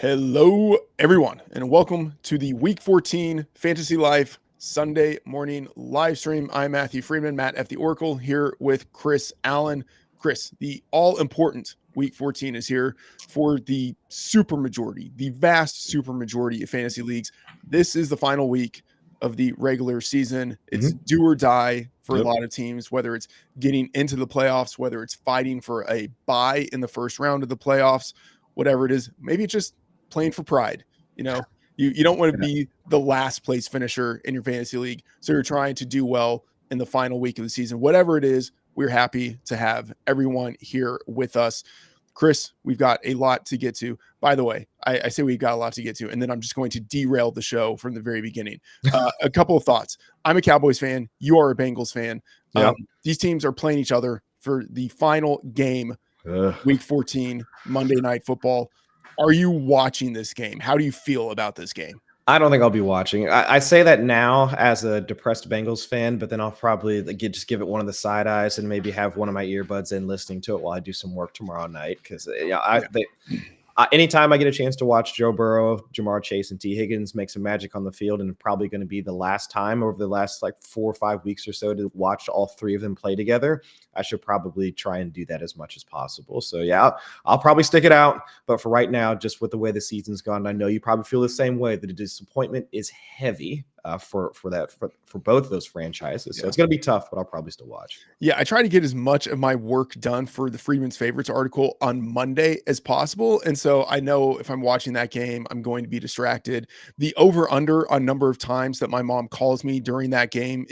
Hello, everyone, and welcome to the Week 14 Fantasy Life Sunday morning live stream. I'm Matthew Freedman, Matt F. the Oracle, here with Chris Allen. Chris, the all-important Week 14 is here for the super majority, the vast super majority of fantasy leagues. This is the final week of the regular season. It's do or die for a lot of teams, whether it's getting into the playoffs, whether it's fighting for a bye in the first round of the playoffs, whatever it is. Maybe it's just playing for pride. You don't want to be the last place finisher in your fantasy league, so you're trying to do well in the final week of the season. Whatever it is, we're happy to have everyone here with us. Chris, we've got a lot to get to. By the way, I say we've got a lot to get to, and then I'm just going to derail the show from the very beginning. A couple of thoughts. I'm a Cowboys fan. You are a Bengals fan. These teams are playing each other for the final game, Week 14, Monday Night Football. Are you watching this game? How do you feel about this game? I don't think I'll be watching. I say that now as a depressed Bengals fan, but then I'll probably just give it one of the side eyes and maybe have one of my earbuds in listening to it while I do some work tomorrow night. Because anytime I get a chance to watch Joe Burrow, Jamar Chase, and T. Higgins make some magic on the field, and probably going to be the last time over the last 4 or 5 weeks or so to watch all three of them play together, I should probably try and do that as much as possible. So yeah, I'll probably stick it out. But for right now, just with the way the season's gone, I know you probably feel the same way, that the disappointment is heavy for both those franchises. So it's going to be tough, but I'll probably still watch. Yeah, I try to get as much of my work done for the Freedman's Favorites article on Monday as possible. And so I know if I'm watching that game, I'm going to be distracted. The over-under on number of times that my mom calls me during that game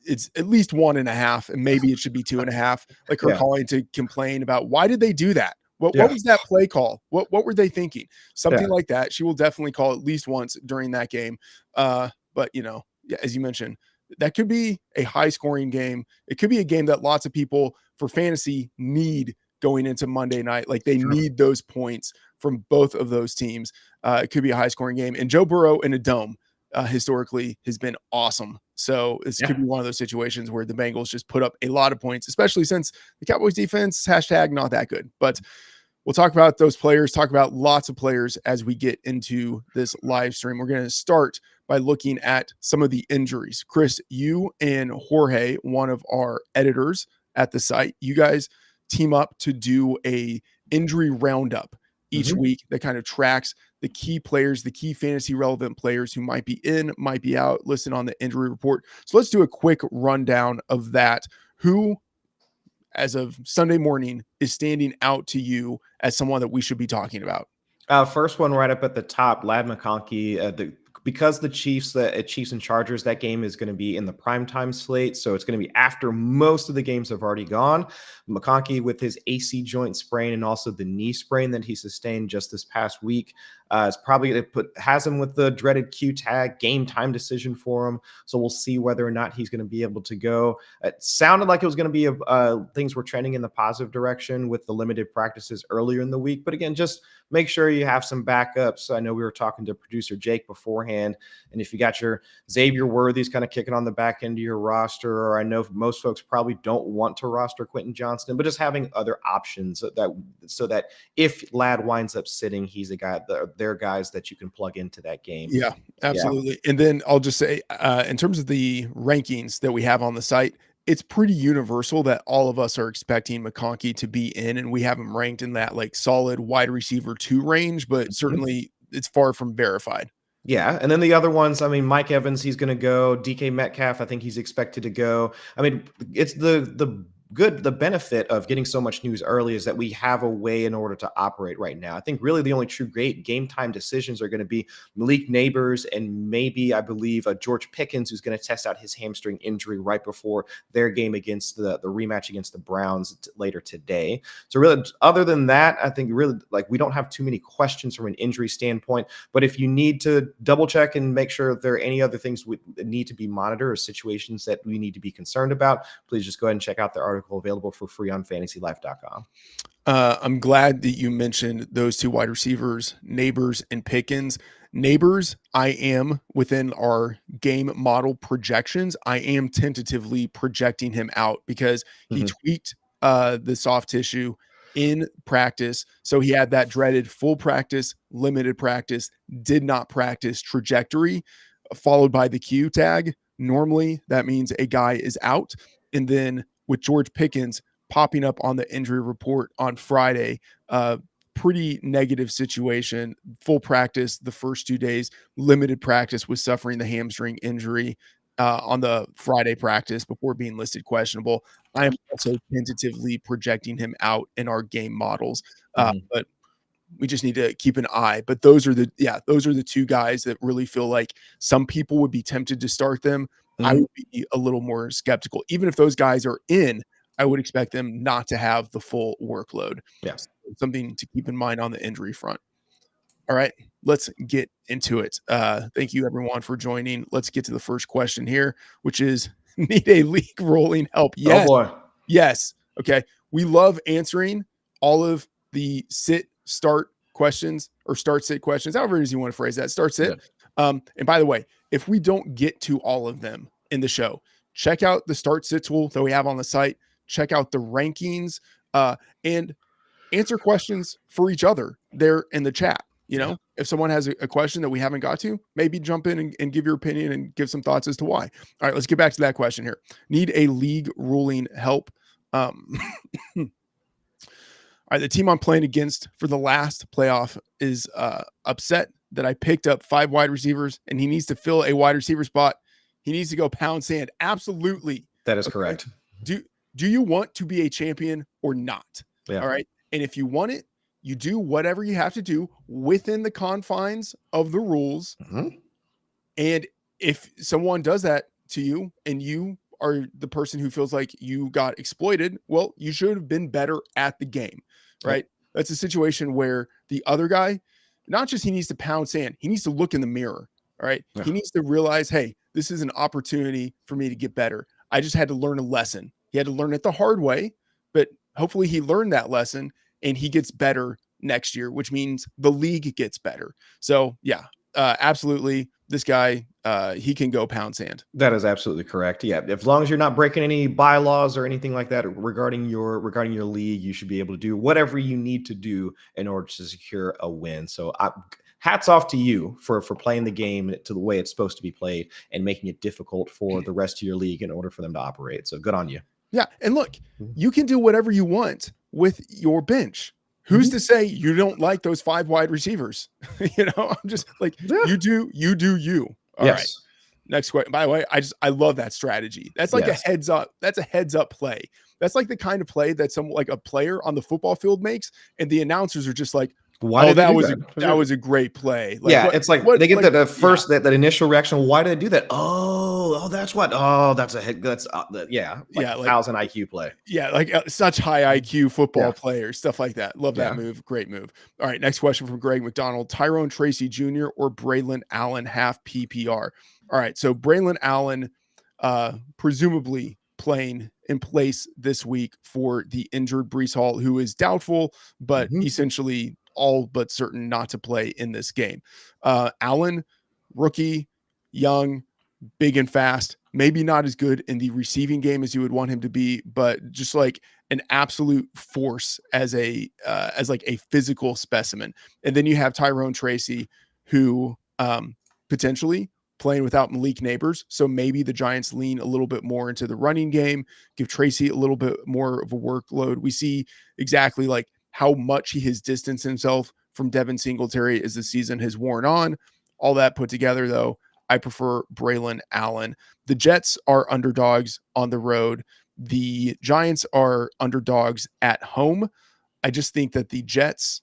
it's at least 1.5, and maybe it should be 2.5. Like her calling to complain about why did they do that? What was that play call? What were they thinking? Something like that. She will definitely call at least once during that game. But as you mentioned, that could be a high scoring game. It could be a game that lots of people for fantasy need going into Monday night. Like they need those points from both of those teams. It could be a high scoring game, and Joe Burrow in a dome historically has been awesome. So this could be one of those situations where the Bengals just put up a lot of points, especially since the Cowboys defense # not that good. But we'll talk about those players, talk about lots of players as we get into this live stream. We're going to start by looking at some of the injuries. Chris, you and Jorge, one of our editors at the site, you guys team up to do a injury roundup each week that kind of tracks the key players, the key fantasy relevant players who might be in, might be out, listed on the injury report. So let's do a quick rundown of that. Who, as of Sunday morning, is standing out to you as someone that we should be talking about? First one right up at the top, Ladd McConkey. Because the Chiefs and Chargers, that game is going to be in the primetime slate. So it's going to be after most of the games have already gone. McConkey, with his AC joint sprain and also the knee sprain that he sustained just this past week, is probably going to has him with the dreaded Q tag, game time decision for him. So we'll see whether or not he's going to be able to go. It sounded like it was going to be things were trending in the positive direction with the limited practices earlier in the week. But again, just make sure you have some backups. I know we were talking to producer Jake beforehand, and if you got your Xavier Worthy's kind of kicking on the back end of your roster, or I know most folks probably don't want to roster Quentin Johnston, but just having other options so that if Ladd winds up sitting, he's a guy. They're guys that you can plug into that game. Yeah, absolutely. Yeah. And then I'll just say, in terms of the rankings that we have on the site, it's pretty universal that all of us are expecting McConkey to be in, and we have him ranked in that solid wide receiver 2 range, but certainly it's far from verified. Yeah. And then the other ones, I mean, Mike Evans, he's going to go. DK Metcalf, I think he's expected to go. I mean, it's the benefit of getting so much news early is that we have a way in order to operate right now. I think really the only true great game time decisions are going to be Malik Neighbors and maybe, I believe, George Pickens, who's going to test out his hamstring injury right before their game against the rematch against the Browns later today. So really, other than that, I think really we don't have too many questions from an injury standpoint. But if you need to double check and make sure if there are any other things that need to be monitored or situations that we need to be concerned about, please just go ahead and check out the article available for free on FantasyLife.com. I'm glad that you mentioned those two wide receivers, Neighbors and Pickens. Neighbors, I am within our game model projections. I am tentatively projecting him out because he tweaked the soft tissue in practice. So he had that dreaded full practice, limited practice, did not practice trajectory, followed by the Q tag. Normally, that means a guy is out. And then with George Pickens popping up on the injury report on Friday, pretty negative situation. Full practice the first 2 days, limited practice with suffering the hamstring injury on the Friday practice before being listed questionable. I am also tentatively projecting him out in our game models, but we just need to keep an eye. But those are the two guys that really feel like some people would be tempted to start them. I would be a little more skeptical. Even if those guys are in, I would expect them not to have the full workload. Yeah. So something to keep in mind on the injury front. All right, let's get into it. Thank you everyone for joining. Let's get to the first question here, which is need a league rolling help. Yes. Oh boy. Yes. Okay. We love answering all of the sit start questions or start sit questions, however it is you want to phrase that. Start sit. And by the way, if we don't get to all of them in the show, check out the start sit tool that we have on the site. Check out the rankings and answer questions for each other there in the chat. You know, if someone has a question that we haven't got to, maybe jump in and give your opinion and give some thoughts as to why. All right, let's get back to that question here. Need a league ruling help. All right, the team I'm playing against for the last playoff is upset that I picked up 5 wide receivers and he needs to fill a wide receiver spot. He needs to go pound sand. Absolutely. That is correct. Do you want to be a champion or not? Yeah. All right. And if you want it, you do whatever you have to do within the confines of the rules. And if someone does that to you and you are the person who feels like you got exploited, well, you should have been better at the game, right? That's a situation where the other guy, not just he needs to pound sand, he needs to look in the mirror, all right? He needs to realize, hey, this is an opportunity for me to get better. I just had to learn a lesson. He had to learn it the hard way, but hopefully he learned that lesson and he gets better next year, which means the league gets better. So yeah, absolutely. This guy, he can go pound sand. That is absolutely correct. Yeah, as long as you're not breaking any bylaws or anything like that regarding your league, you should be able to do whatever you need to do in order to secure a win. So hats off to you for playing the game to the way it's supposed to be played and making it difficult for the rest of your league in order for them to operate. So good on you. Yeah, and look, you can do whatever you want with your bench. Who's to say you don't like those 5 wide receivers? You know, I'm just like, you do you. All right. Next question. By the way, I love that strategy. That's like a heads up. That's a heads up play. That's like the kind of play that like a player on the football field makes, and the announcers are just like, that was a great play. Like, it's like they get the first that initial reaction. Why did they do that? Oh, that's what. Oh, that's a hit. That's like 1,000 IQ play. Yeah, like such high IQ football players, stuff like that. Love that move. Great move. All right, next question from Greg McDonald: Tyrone Tracy Jr. or Braylon Allen half PPR? All right, so Braylon Allen, presumably playing in place this week for the injured Breece Hall, who is doubtful, but essentially all but certain not to play in this game. Allen, rookie, young, big and fast, maybe not as good in the receiving game as you would want him to be, but just like an absolute force as like a physical specimen. And then you have Tyrone Tracy, who potentially playing without Malik Neighbors. So maybe the Giants lean a little bit more into the running game, give Tracy a little bit more of a workload. We see exactly like how much he has distanced himself from Devin Singletary as the season has worn on. All that put together, though, I prefer Braylon Allen. The Jets are underdogs on the road. The Giants are underdogs at home. I just think that the Jets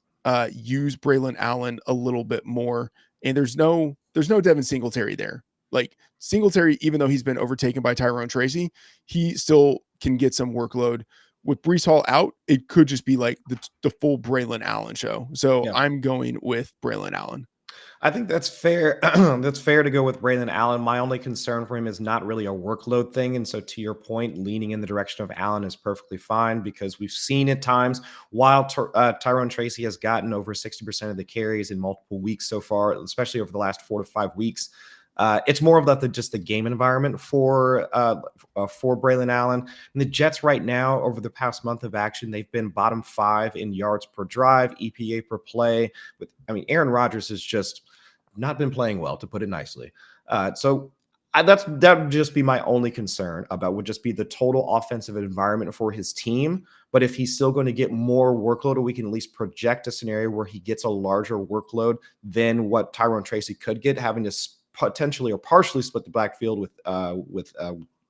use Braylon Allen a little bit more, and there's no Devin Singletary there. Like Singletary, even though he's been overtaken by Tyrone Tracy, he still can get some workload. With Breece Hall out, it could just be like the full Braylon Allen show. So I'm going with Braylon Allen. I think that's fair. That's fair to go with Braylon Allen. My only concern for him is not really a workload thing. And so to your point, leaning in the direction of Allen is perfectly fine because we've seen at times while Tyrone Tracy has gotten over 60% of the carries in multiple weeks so far, especially over the last 4 to 5 weeks, It's more of just the game environment for Braylon Allen. And the Jets right now, over the past month of action, they've been bottom 5 in yards per drive, EPA per play. Aaron Rodgers has just not been playing well, to put it nicely. That would just be my only concern about, would just be the total offensive environment for his team. But if he's still going to get more workload, or we can at least project a scenario where he gets a larger workload than what Tyrone Tracy could get, having to potentially or partially split the backfield with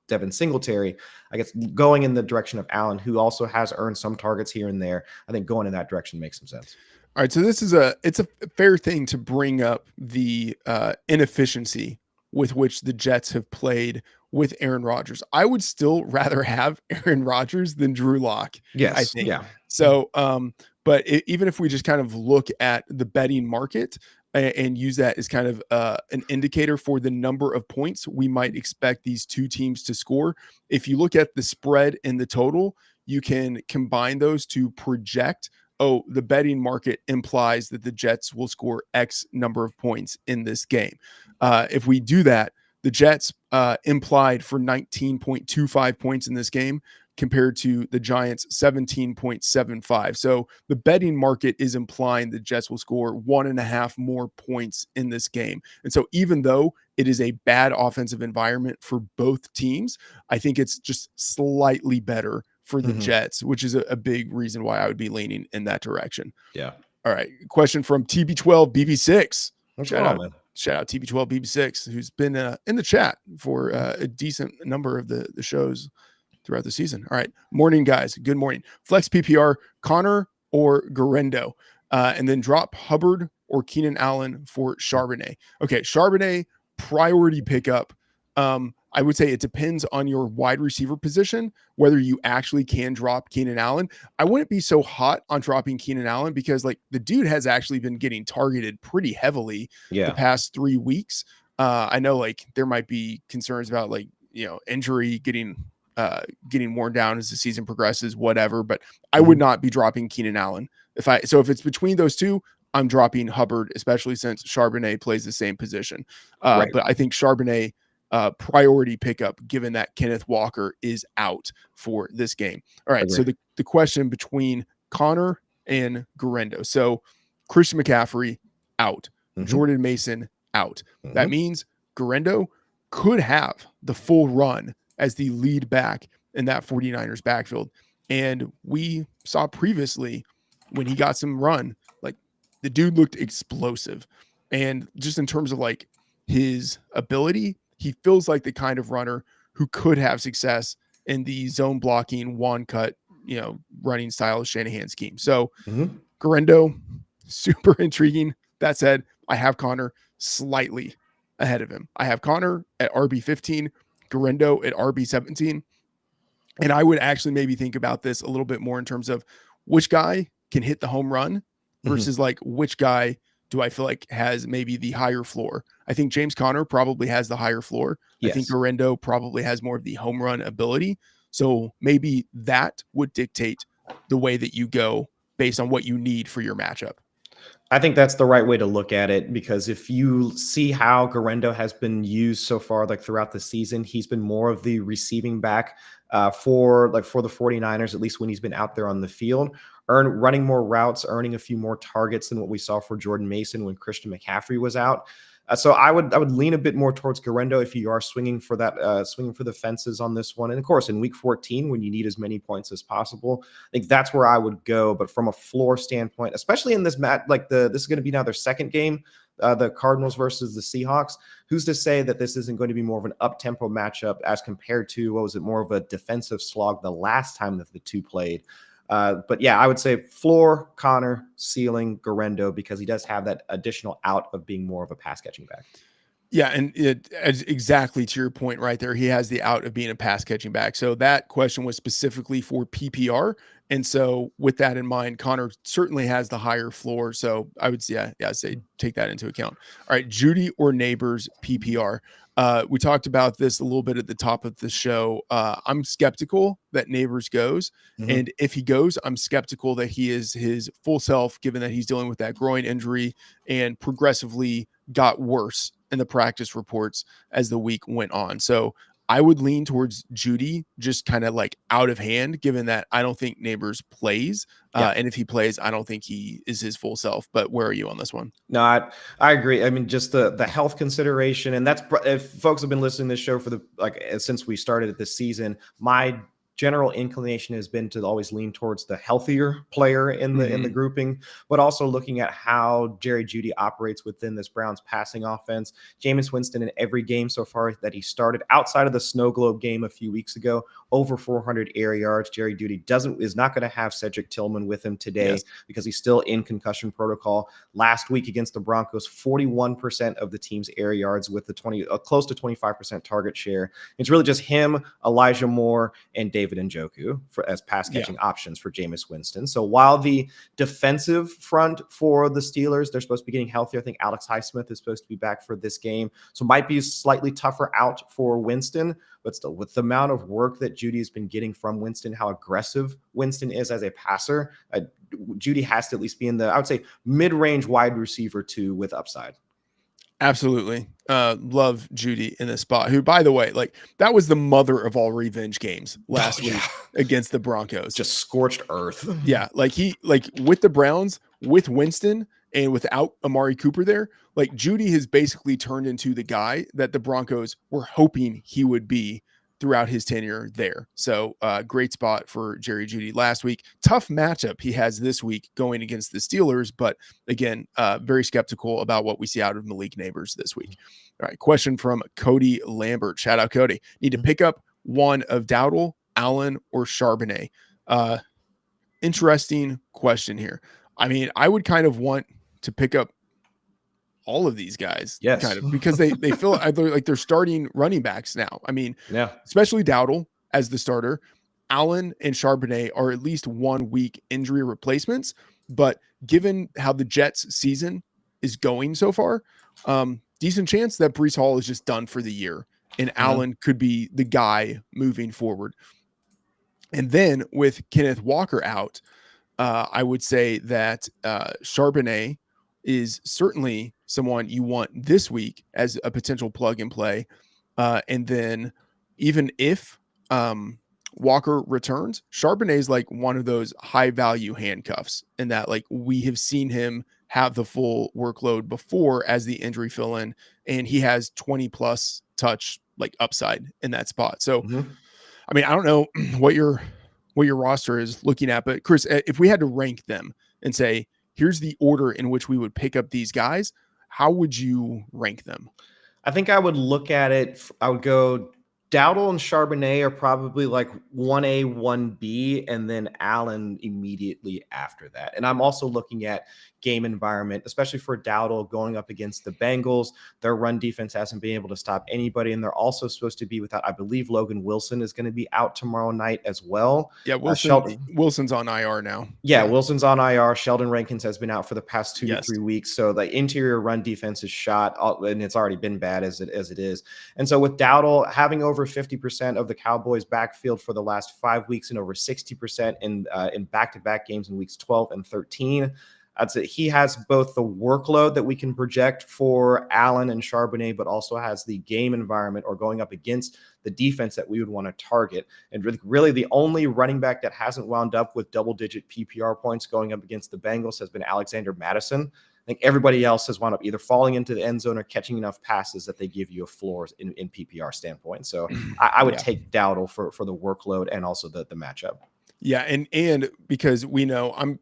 Devin Singletary, I guess going in the direction of Allen, who also has earned some targets here and there, I think going in that direction makes some sense. All right, so it's a fair thing to bring up the inefficiency with which the Jets have played with Aaron Rodgers. I would still rather have Aaron Rodgers than Drew Lock. Yes, I think. Yeah. So, but even if we just kind of look at the betting market and use that as kind of an indicator for the number of points we might expect these two teams to score, if you look at the spread and the total, you can combine those to project, the betting market implies that the Jets will score X number of points in this game. If we do that, the Jets implied for 19.25 points in this game compared to the Giants 17.75. So the betting market is implying the Jets will score 1.5 more points in this game. And so even though it is a bad offensive environment for both teams, I think it's just slightly better for the Jets, which is a big reason why I would be leaning in that direction. Yeah. All right. Question from TB12 BB6. Shout out TB12 BB6, who's been in the chat for a decent number of the shows throughout the season. All right. Morning, guys. Good morning. Flex PPR, Connor or Garendo, and then drop Hubbard or Keenan Allen for Charbonnet. Okay. Charbonnet, priority pickup. I would say it depends on your wide receiver position, whether you actually can drop Keenan Allen. I wouldn't be so hot on dropping Keenan Allen because the dude has actually been getting targeted pretty heavily the past 3 weeks. I know there might be concerns about injury getting worn down as the season progresses, whatever, but I would not be dropping Keenan Allen. If it's between those two, I'm dropping Hubbard, especially since Charbonnet plays the same position. But I think Charbonnet, priority pickup, given that Kenneth Walker is out for this game. All right. So the question between Connor and Garendo. So Christian McCaffrey out, Jordan Mason out. That means Garendo could have the full run as the lead back in that 49ers backfield. And we saw previously when he got some run, the dude looked explosive. And just in terms of his ability, he feels like the kind of runner who could have success in the zone blocking, one cut, running style of Shanahan scheme. So Garendo, super intriguing. That said, I have Connor slightly ahead of him. I have Connor at RB15, Garendo at RB17. And I would actually maybe think about this a little bit more in terms of which guy can hit the home run versus which guy do I feel like has maybe the higher floor. I think James Conner probably has the higher floor. Yes. I think Garendo probably has more of the home run ability. So maybe that would dictate the way that you go based on what you need for your matchup. I think that's the right way to look at it, because if you see how Garendo has been used so far, throughout the season, he's been more of the receiving back for the 49ers, at least when he's been out there on the field, running more routes, earning a few more targets than what we saw for Jordan Mason when Christian McCaffrey was out. So I would lean a bit more towards Garendo if you are swinging for the fences on this one. And of course, in week 14, when you need as many points as possible, I think that's where I would go. But from a floor standpoint, especially in this match, this is going to be now their second game, the Cardinals versus the Seahawks. Who's to say that this isn't going to be more of an up-tempo matchup as compared to, more of a defensive slog the last time that the two played? But yeah, I would say floor, Connor, ceiling, Garendo, because he does have that additional out of being more of a pass catching back. Yeah, and exactly to your point right there, he has the out of being a pass catching back. So that question was specifically for PPR. And so with that in mind, Connor certainly has the higher floor. So I would say, say take that into account. All right, Judy or Neighbors PPR. We talked about this a little bit at the top of the show. I'm skeptical that Neighbors goes. And if he goes, I'm skeptical that he is his full self, given that he's dealing with that groin injury and progressively got worse in the practice reports as the week went on. So I would lean towards Judy, just kind of like out of hand, given that I don't think Neighbors plays. Yeah. And if he plays, I don't think he is his full self. But where are you on this one? No, I agree. I mean, just the health consideration, and that's if folks have been listening to this show for the since we started this season, my general inclination has been to always lean towards the healthier player in the grouping, but also looking at how Jerry Jeudy operates within this Browns passing offense. Jameis Winston in every game so far that he started, outside of the Snow Globe game a few weeks ago, over 400 air yards. Jerry Jeudy is not going to have Cedric Tillman with him today because he's still in concussion protocol. Last week against the Broncos, 41% of the team's air yards with the close to 25% target share. It's really just him, Elijah Moore, and David Njoku as pass catching options for Jameis Winston. So while the defensive front for the Steelers, they're supposed to be getting healthier. I think Alex Highsmith is supposed to be back for this game. So might be a slightly tougher out for Winston, but still with the amount of work that Jeudy has been getting from Winston, how aggressive Winston is as a passer, Jeudy has to at least be in the, I would say, mid-range wide receiver 2 with upside. Absolutely. Love Jeudy in this spot, who, by the way, like that was the mother of all revenge games last week against the Broncos. Just scorched earth. Yeah. Like with the Browns, with Winston and without Amari Cooper there, like Jeudy has basically turned into the guy that the Broncos were hoping he would be throughout his tenure there. So great spot for Jerry Jeudy last week. Tough matchup he has this week going against the Steelers, but again, very skeptical about what we see out of Malik Neighbors this week. All right, question from Cody Lambert. Shout out Cody. Need to pick up one of Dowdle, Allen, or Charbonnet. Interesting question here. I mean, I would kind of want to pick up all of these guys, kind of, because they feel like they're starting running backs now. I mean, especially Dowdle as the starter. Allen and Charbonnet are at least 1 week injury replacements, but given how the Jets season is going so far, decent chance that Breece Hall is just done for the year and Allen could be the guy moving forward. And then with Kenneth Walker out, I would say that Charbonnet is certainly someone you want this week as a potential plug and play. And then even if Walker returns, Charbonnet is like one of those high value handcuffs in that like we have seen him have the full workload before as the injury fill in, and he has 20 plus touch like upside in that spot. So, I mean, I don't know what your roster is looking at, but Chris, if we had to rank them and say, here's the order in which we would pick up these guys, how would you rank them? I think I would look at it. I would go Dowdle and Charbonnet are probably like 1A, 1B, and then Allen immediately after that. And I'm also looking at game environment, especially for Dowdle going up against the Bengals. Their run defense hasn't been able to stop anybody, and they're also supposed to be without, I believe Logan Wilson is going to be out tomorrow night as well. Yeah, Wilson's on IR now. Yeah, Wilson's on IR. Sheldon Rankins has been out for the past 2 to 3 weeks. So the interior run defense is shot, and it's already been bad as it is. And so with Dowdle having over 50% of the Cowboys backfield for the last 5 weeks and over 60% in back-to-back games in weeks 12 and 13, I'd say he has both the workload that we can project for Allen and Charbonnet, but also has the game environment or going up against the defense that we would want to target. And really the only running back that hasn't wound up with double-digit PPR points going up against the Bengals has been Alexander Mattison. I think everybody else has wound up either falling into the end zone or catching enough passes that they give you a floor in PPR standpoint. So I would take Dowdle for the workload and also the matchup. Yeah, and because we know, I'm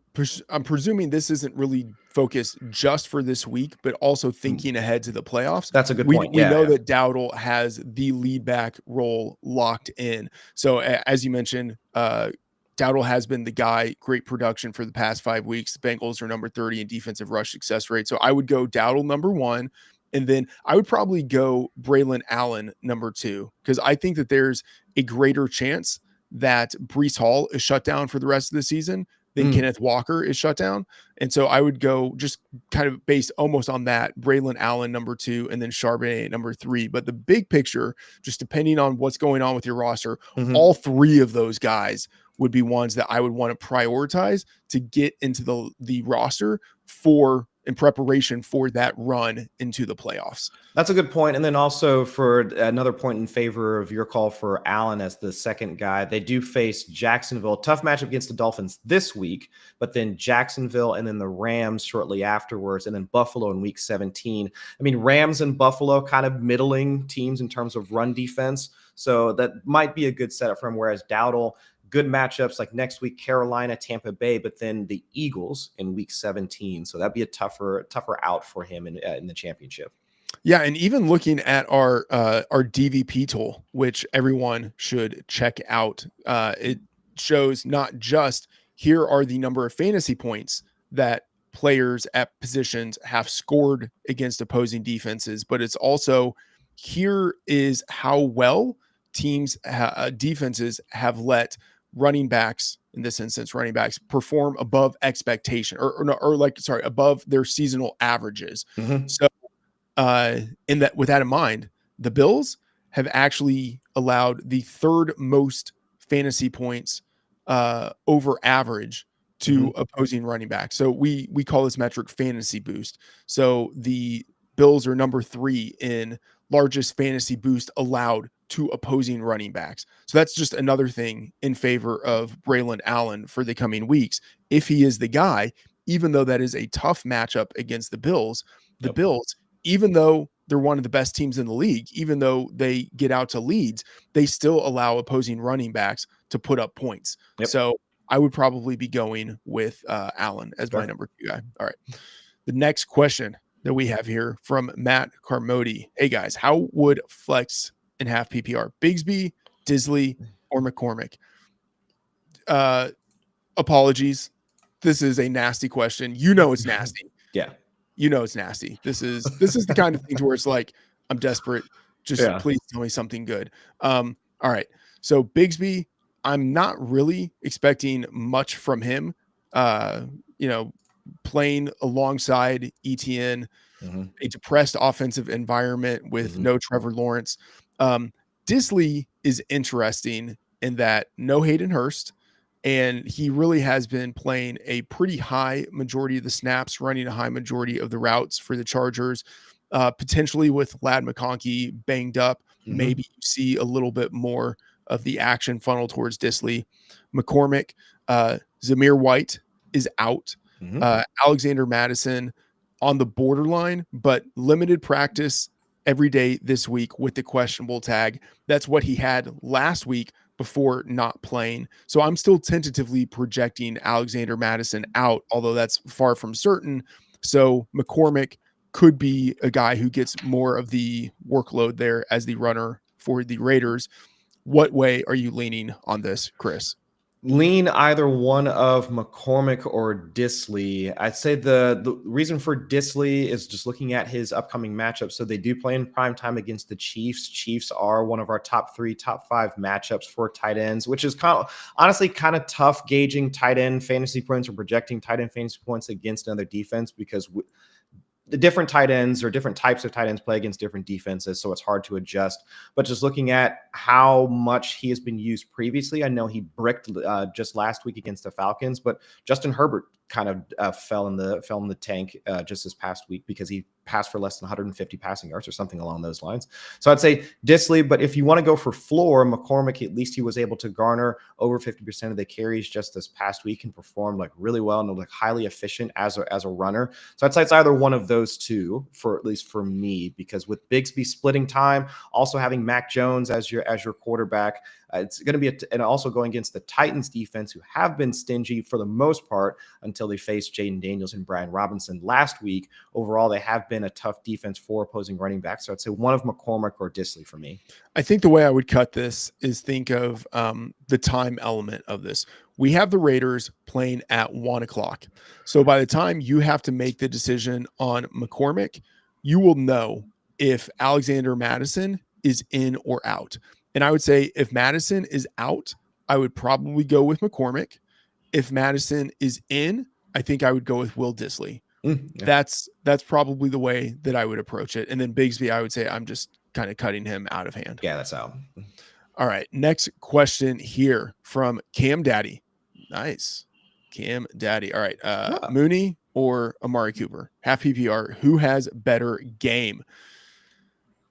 presuming this isn't really focused just for this week, but also thinking ahead to the playoffs. That's a good point. We know that Dowdle has the lead back role locked in. So as you mentioned, Dowdle has been the guy, great production for the past 5 weeks. The Bengals are number 30 in defensive rush success rate. So I would go Dowdle number 1, and then I would probably go Braylon Allen number 2, because I think that there's a greater chance that Breece Hall is shut down for the rest of the season than Kenneth Walker is shut down. And so I would go just kind of based almost on that, Braylon Allen number 2, and then Charbonnet number 3. But the big picture, just depending on what's going on with your roster, all 3 of those guys would be ones that I would want to prioritize to get into the roster for in preparation for that run into the playoffs. That's a good point. And then also for another point in favor of your call for Allen as the second guy, they do face Jacksonville. Tough matchup against the Dolphins this week, but then Jacksonville and then the Rams shortly afterwards, and then Buffalo in week 17. I mean, Rams and Buffalo kind of middling teams in terms of run defense. So that might be a good setup for him, whereas Dowdle, good matchups like next week, Carolina, Tampa Bay, but then the Eagles in week 17. So that'd be a tougher out for him in the championship. Yeah, and even looking at our DVP tool, which everyone should check out, it shows not just here are the number of fantasy points that players at positions have scored against opposing defenses, but it's also here is how well teams defenses have let running backs, in this instance running backs, perform above expectation or above their seasonal averages. So with that in mind, the Bills have actually allowed the third most fantasy points over average to opposing running backs. So we call this metric fantasy boost. So the Bills are number 3 in largest fantasy boost allowed to opposing running backs. So that's just another thing in favor of Braylon Allen for the coming weeks. If he is the guy, even though that is a tough matchup against the Bills, Bills, even though they're one of the best teams in the league, even though they get out to leads, they still allow opposing running backs to put up points. So I would probably be going with Allen as my number 2 guy. All right. The next question that we have here from Matt Carmody. Hey guys, how would flex in half PPR? Bigsby, Disley, or McCormick? Apologies. This is a nasty question. You know it's nasty. Yeah. You know it's nasty. This is the kind of thing to where it's like, I'm desperate. Just please tell me something good. All right. So Bigsby, I'm not really expecting much from him. Playing alongside ETN, a depressed offensive environment with no Trevor Lawrence. Disley is interesting in that no Hayden Hurst, and he really has been playing a pretty high majority of the snaps, running a high majority of the routes for the Chargers, potentially with Ladd McConkey banged up. Maybe you see a little bit more of the action funnel towards Disley. McCormick, Zamir White is out. Alexander Madison on the borderline, but limited practice every day this week with the questionable tag. That's what he had last week before not playing. So I'm still tentatively projecting Alexander Madison out, although that's far from certain. So McCormick could be a guy who gets more of the workload there as the runner for the Raiders. What way are you leaning on this, Chris? Lean either one of McCormick or Disley. I'd say the reason for Disley is just looking at his upcoming matchup. So they do play in prime time against the Chiefs. Chiefs are one of our top 3, top 5 matchups for tight ends, which is honestly kind of tough gauging tight end fantasy points or projecting tight end fantasy points against another defense because the different tight ends or different types of tight ends play against different defenses, so it's hard to adjust. But just looking at how much he has been used previously, I know he bricked just last week against the Falcons, but Justin Herbert kind of fell in the tank just this past week because he passed for less than 150 passing yards or something along those lines. So I'd say Disley, but if you want to go for floor, McCormick, at least he was able to garner over 50% of the carries just this past week and performed like really well and like highly efficient as a runner. So I'd say it's either one of those two for at least for me, because with Bigsby splitting time, also having Mac Jones as your quarterback, it's going to be and also going against the Titans defense, who have been stingy for the most part until they faced Jaden Daniels and Brian Robinson last week. Overall, they have been a tough defense for opposing running backs. So I'd say one of McCormick or Disley for me. I think the way I would cut this is think of the time element of this. We have the Raiders playing at 1:00. So by the time you have to make the decision on McCormick, you will know if Alexander Madison is in or out. And I would say if Madison is out, I would probably go with McCormick. If Madison is in, I think I would go with Will Disley. That's probably the way that I would approach it. And then Bigsby, I would say I'm just kind of cutting him out of hand. Yeah, that's out. All right. Next question here from Cam Daddy. Nice. Cam Daddy. All right. Mooney, or Amari Cooper? Half PPR. Who has better game?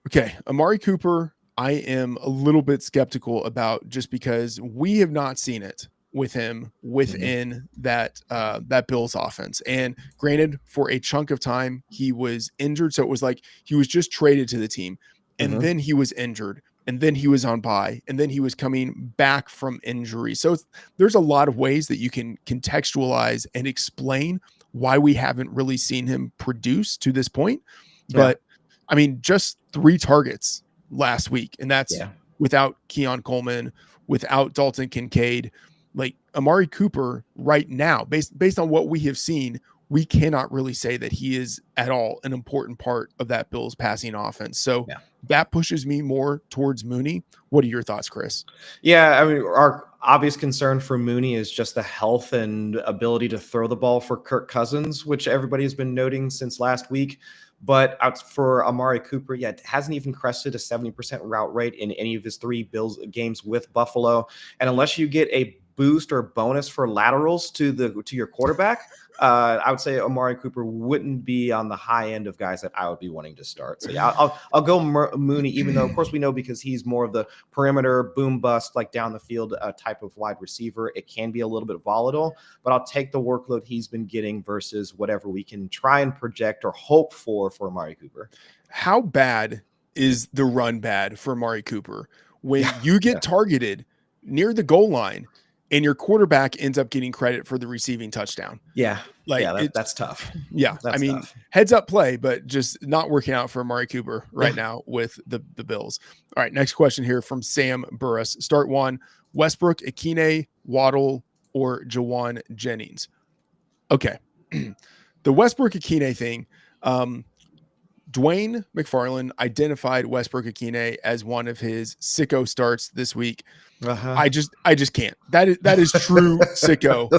Okay, Amari Cooper, I am a little bit skeptical about just because we have not seen it with him within that Bills offense. And granted, for a chunk of time, he was injured. So it was like he was just traded to the team, and then he was injured, and then he was on bye, and then he was coming back from injury. So there's a lot of ways that you can contextualize and explain why we haven't really seen him produce to this point. But I mean, just 3 targets last week, and that's without Keon Coleman, without Dalton Kincaid. Like Amari Cooper right now, based on what we have seen, we cannot really say that he is at all an important part of that Bills passing offense. So that pushes me more towards Mooney. What are your thoughts, Chris? Yeah, I mean, our obvious concern for Mooney is just the health and ability to throw the ball for Kirk Cousins, which everybody has been noting since last week. But out for Amari Cooper, hasn't even crested a 70% route rate in any of his 3 Bills games with Buffalo. And unless you get a boost or bonus for laterals to your quarterback, I would say Amari Cooper wouldn't be on the high end of guys that I would be wanting to start. So I'll go Mooney, even though of course we know because he's more of the perimeter boom bust, like down the field type of wide receiver. It can be a little bit volatile, but I'll take the workload he's been getting versus whatever we can try and project or hope for Amari Cooper. How bad is the run bad for Amari Cooper when you get targeted near the goal line and your quarterback ends up getting credit for the receiving touchdown? That's tough. That's tough. Heads up play, but just not working out for Amari Cooper right now with the Bills. All right, next question here from Sam Burris. Start 1, Westbrook, Akine, Waddle, or Jawan Jennings. Okay. The Westbrook Akine thing, Dwayne McFarland identified Westbrook Akine as one of his sicko starts this week. I just can't. That is true sicko.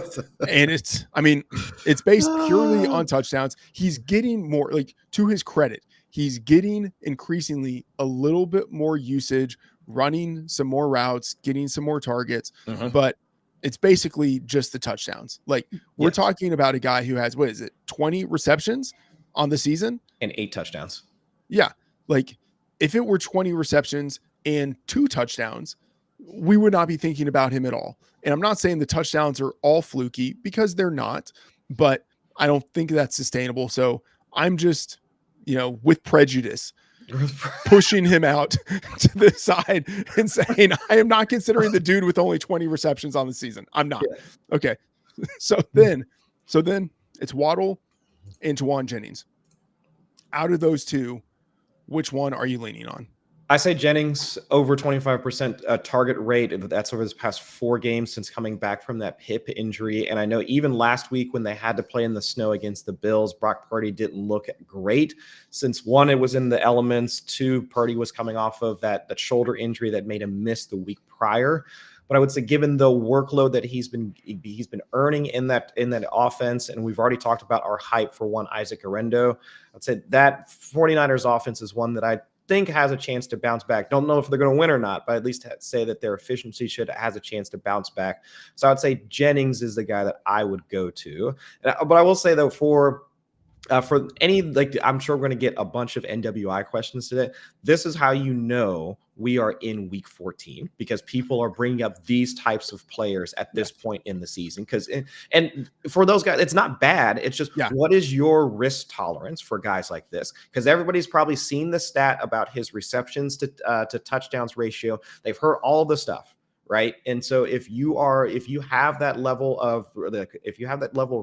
And it's based purely on touchdowns. He's getting more, like, to his credit, he's getting increasingly a little bit more usage, running some more routes, getting some more targets, but it's basically just the touchdowns. Like, we're talking about a guy who has, 20 receptions on the season and 8 touchdowns. Yeah. Like, if it were 20 receptions and 2 touchdowns, we would not be thinking about him at all. And I'm not saying the touchdowns are all fluky, because they're not, but I don't think that's sustainable. So I'm just, with prejudice, pushing him out to the side and saying, I am not considering the dude with only 20 receptions on the season. I'm not. Okay. So then it's Waddle and Jawan Jennings. Out of those 2, which one are you leaning on? I say Jennings over 25% target rate. That's over his past 4 games since coming back from that hip injury. And I know even last week when they had to play in the snow against the Bills, Brock Purdy didn't look great, since 1, it was in the elements. 2, Purdy was coming off of that shoulder injury that made him miss the week prior. But I would say, given the workload that he's been earning in that offense, and we've already talked about our hype for one Isaac Arendo, I'd say that 49ers offense is one that I think has a chance to bounce back. Don't know if they're going to win or not, but at least say that their efficiency has a chance to bounce back. So I would say Jennings is the guy that I would go to. But I will say, though, for any, I'm sure we're going to get a bunch of NWI questions today. This is how we are in week 14, because people are bringing up these types of players at this point in the season. And for those guys, it's not bad. It's just, what is your risk tolerance for guys like this? Because everybody's probably seen the stat about his receptions to touchdowns ratio. They've heard all the stuff, right? And so if you have that level of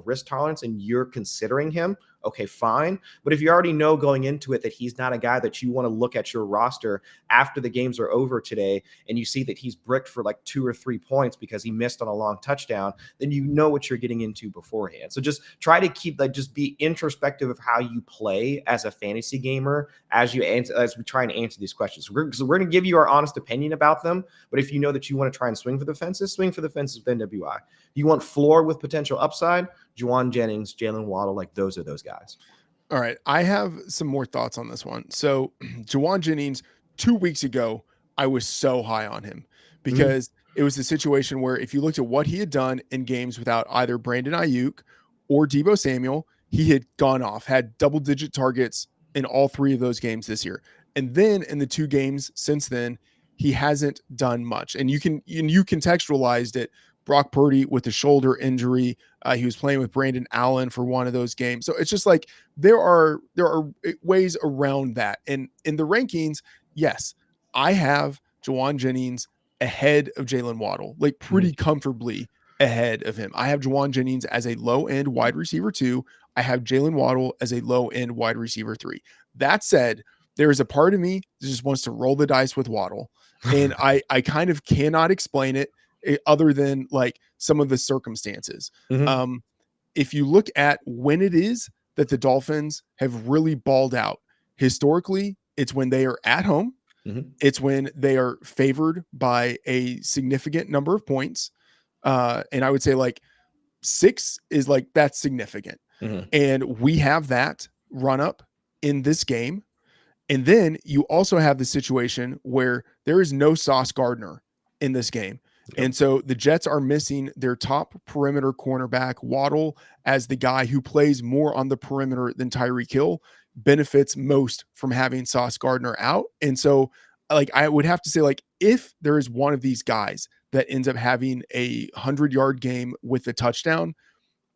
risk tolerance and you're considering him, okay, fine. But if you already know going into it that he's not a guy that you want to look at your roster after the games are over today, and you see that he's bricked for like 2 or 3 points because he missed on a long touchdown, then you know what you're getting into beforehand. So just try to keep just be introspective of how you play as a fantasy gamer as we try and answer these questions. We're going to give you our honest opinion about them. But if you know that you want to try and swing for the fences with NWI. You want floor with potential upside, Jawan Jennings, Jalen Waddle, those are those guys. All right. I have some more thoughts on this one. So Jawan Jennings, 2 weeks ago, I was so high on him because it was a situation where if you looked at what he had done in games without either Brandon Ayuk or Deebo Samuel, he had gone off, had double-digit targets in all 3 of those games this year. And then in the 2 games since then, he hasn't done much. And you contextualized it. Brock Purdy with the shoulder injury. He was playing with Brandon Allen for one of those games. So it's just like there are ways around that. And in the rankings, yes, I have Jawan Jennings ahead of Jalen Waddle, like pretty comfortably ahead of him. I have Jawan Jennings as a low end wide receiver 2. I have Jalen Waddle as a low end wide receiver 3. That said, there is a part of me that just wants to roll the dice with Waddle. And I kind of cannot explain it other than like some of the circumstances. If you look at when it is that the Dolphins have really balled out, historically, it's when they are at home. It's when they are favored by a significant number of points. And I would say like 6 is like, that's significant. And we have that run up in this game. And then you also have the situation where there is no Sauce Gardner in this game. And so the Jets are missing their top perimeter cornerback. Waddle, as the guy who plays more on the perimeter than Tyreek Hill, benefits most from having Sauce Gardner out. And so like I would have to say, like, if there is one of these guys that ends up having a 100-yard game with a touchdown,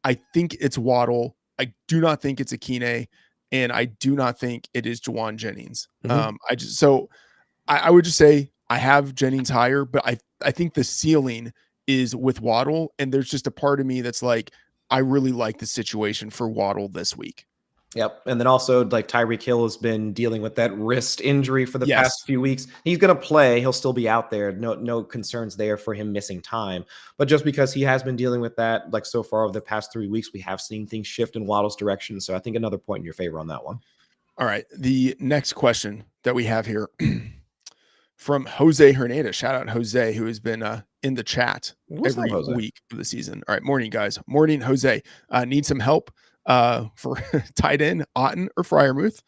I think it's Waddle. I do not think it's Akine, and I do not think it is Jawan Jennings. I would just say I have Jennings higher, but I think the ceiling is with Waddle, and there's just a part of me that's like, I really like the situation for Waddle this week. Yep. And then also like Tyreek Hill has been dealing with that wrist injury for the past few weeks. He's going to play. He'll still be out there. No concerns there for him missing time. But just because he has been dealing with that, like so far over the past 3 weeks, we have seen things shift in Waddle's direction. So I think another point in your favor on that one. All right. The next question that we have here from Jose Hernandez. Shout out Jose, who has been in the chat every week of the season. All right. Morning, guys. Morning, Jose. Need some help for tight end, Otten or Freiermuth.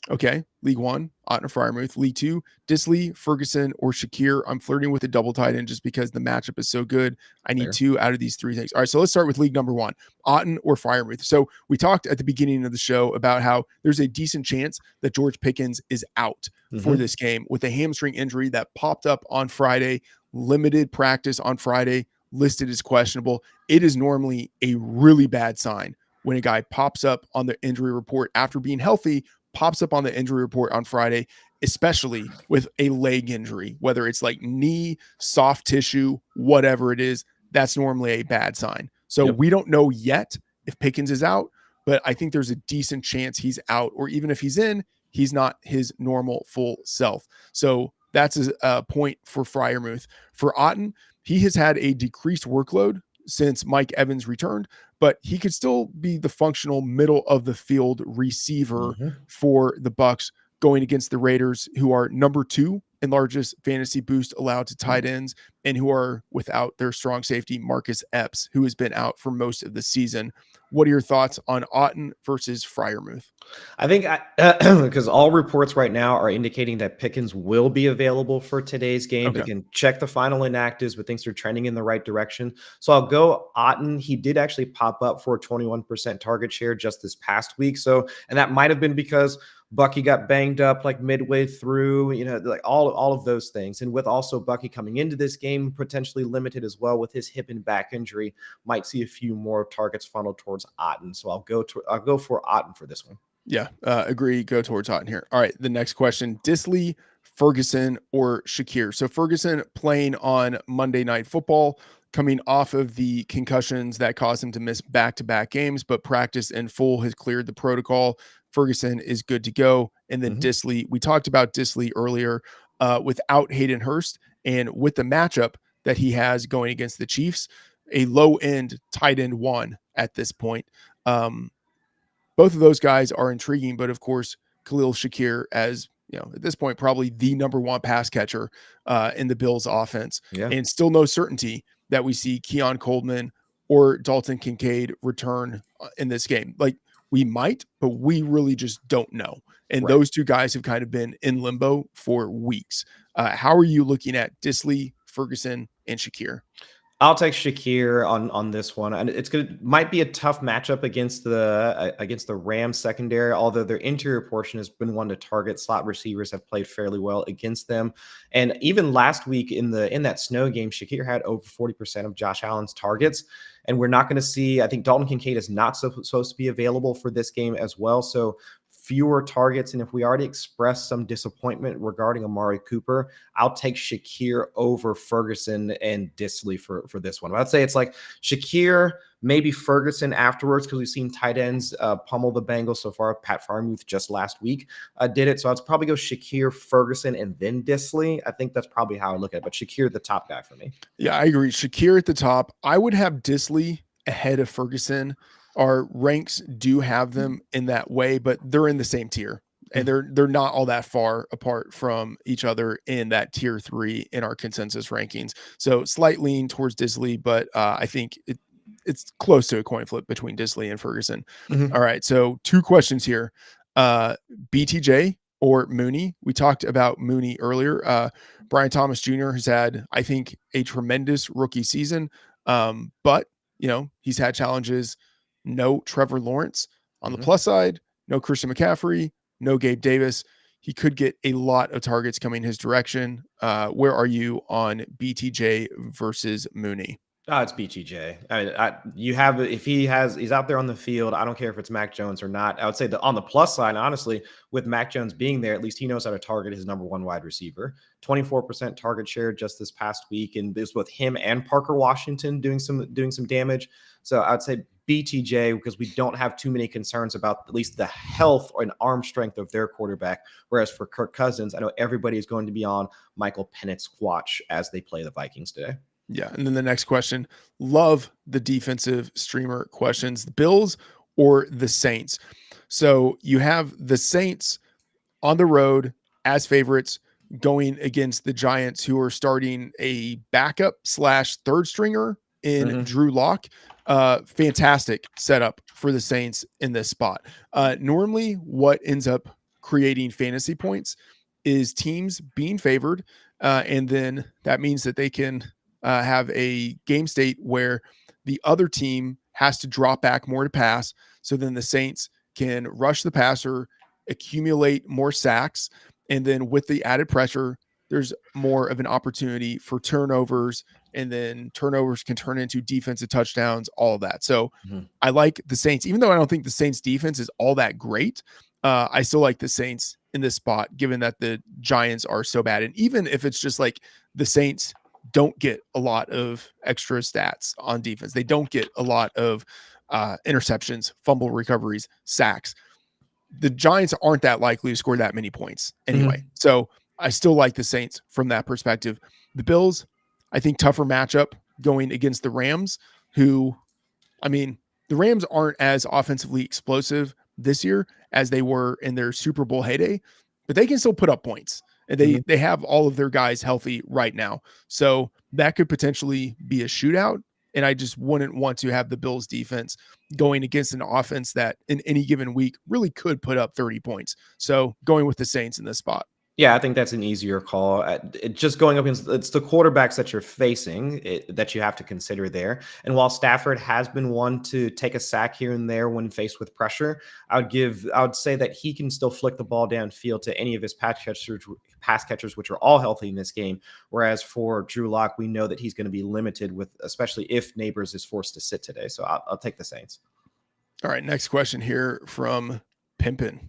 Okay. League 1, Otten or Freiermuth. League 2, Disley, Ferguson, or Shakir. I'm flirting with a double tight end just because the matchup is so good. I need 2 out of these 3 things. All right. So let's start with league number 1, Otten or Freiermuth. So we talked at the beginning of the show about how there's a decent chance that George Pickens is out for this game with a hamstring injury that popped up on Friday, limited practice on Friday, listed as questionable. It is normally a really bad sign when a guy pops up on the injury report after being healthy, pops up on the injury report on Friday, especially with a leg injury, whether it's like knee, soft tissue, whatever it is, that's normally a bad sign. So we don't know yet if Pickens is out, but I think there's a decent chance he's out, or even if he's in, he's not his normal full self. So that's a point for Freiermuth. For Otten, he has had a decreased workload since Mike Evans returned, but he could still be the functional middle of the field receiver for the Bucs going against the Raiders, who are number 2 in largest fantasy boost allowed to tight ends, and who are without their strong safety, Marcus Epps, who has been out for most of the season. What are your thoughts on Otten versus Freiermuth? I think because all reports right now are indicating that Pickens will be available for today's game. They can check the final inactives, but things are trending in the right direction. So I'll go Otten. He did actually pop up for a 21% target share just this past week. So, and that might have been because Bucky got banged up like midway through, like all of those things. And with also Bucky coming into this game potentially limited as well with his hip and back injury, might see a few more targets funneled towards Otten. So I'll go for Otten for this one. Yeah, agree. Go towards Otten here. All right, the next question: Disley, Ferguson, or Shakir? So Ferguson playing on Monday Night Football, coming off of the concussions that caused him to miss back-to-back games, but practice in full has cleared the protocol. Ferguson is good to go. And then Disley, we talked about Disley earlier without Hayden Hurst and with the matchup that he has going against the Chiefs, a low-end tight end 1 at this point. Both of those guys are intriguing, but of course, Khalil Shakir, as at this point, probably the number 1 pass catcher in the Bills offense, and still no certainty that we see Keon Coleman or Dalton Kincaid return in this game. Like, we might, but we really just don't know. And those 2 guys have kind of been in limbo for weeks. How are you looking at Disley, Ferguson, and Shakir? I'll take Shakir on this one, and might be a tough matchup against the Rams secondary. Although their interior portion has been one to target, slot receivers have played fairly well against them. And even last week in that snow game, Shakir had over 40% of Josh Allen's targets. And we're not going to see. I think Dalton Kincaid is not supposed to be available for this game as well. So fewer targets. And if we already expressed some disappointment regarding Amari Cooper, I'll take Shakir over Ferguson and Disley for this one. But I'd say it's like Shakir, maybe Ferguson afterwards, because we've seen tight ends pummel the Bengals so far. Pat Freiermuth just last week did it. So I'd probably go Shakir, Ferguson, and then Disley. I think that's probably how I look at it. But Shakir, the top guy for me. Yeah, I agree. Shakir at the top. I would have Disley ahead of Ferguson. Our ranks do have them in that way, but they're in the same tier. And they're not all that far apart from each other in that tier 3 in our consensus rankings. So slight lean towards Disley, but I think it's close to a coin flip between Disley and Ferguson. All right, so 2 questions here. BTJ or Mooney? We talked about Mooney earlier. Brian Thomas Jr. has had, I think, a tremendous rookie season, but he's had challenges. No Trevor Lawrence. On the plus side, no Christian McCaffrey, no Gabe Davis. He could get a lot of targets coming his direction. Where are you on BTJ versus Mooney? It's BTJ. If he's out there on the field, I don't care if it's Mac Jones or not. I would say on the plus side, honestly, with Mac Jones being there, at least he knows how to target his number 1 wide receiver. 24% target share just this past week, and this with him and Parker Washington doing some damage. So I would say BTJ, because we don't have too many concerns about at least the health and arm strength of their quarterback. Whereas for Kirk Cousins, I know everybody is going to be on Michael Pennett's watch as they play the Vikings today. Yeah. And then the next question, love the defensive streamer questions, the Bills or the Saints. So you have the Saints on the road as favorites going against the Giants, who are starting a backup / third stringer in Drew Lock. Fantastic setup for the Saints in this spot. Normally what ends up creating fantasy points is teams being favored. And then that means that they can have a game state where the other team has to drop back more to pass. So then the Saints can rush the passer, accumulate more sacks. And then with the added pressure, there's more of an opportunity for turnovers, and then turnovers can turn into defensive touchdowns, all of that. So I like the Saints, even though I don't think the Saints defense is all that great. I still like the Saints in this spot, given that the Giants are so bad. And even if it's just like the Saints don't get a lot of extra stats on defense, they don't get a lot of interceptions, fumble recoveries, sacks, the Giants aren't that likely to score that many points anyway. So I still like the Saints from that perspective. The Bills, I think, tougher matchup going against the Rams, who, I mean, the Rams aren't as offensively explosive this year as they were in their Super Bowl heyday, but they can still put up points. And they have all of their guys healthy right now. So that could potentially be a shootout. And I just wouldn't want to have the Bills defense going against an offense that in any given week really could put up 30 points. So going with the Saints in this spot. Yeah, I think that's an easier call. Just going up against, it's the quarterbacks that you're facing that you have to consider there. And while Stafford has been one to take a sack here and there when faced with pressure, I would say that he can still flick the ball downfield to any of his pass catchers, which are all healthy in this game. Whereas for Drew Lock, we know that he's going to be limited with, especially if Neighbors is forced to sit today. So I'll take the Saints. All right, next question here from Pimpin.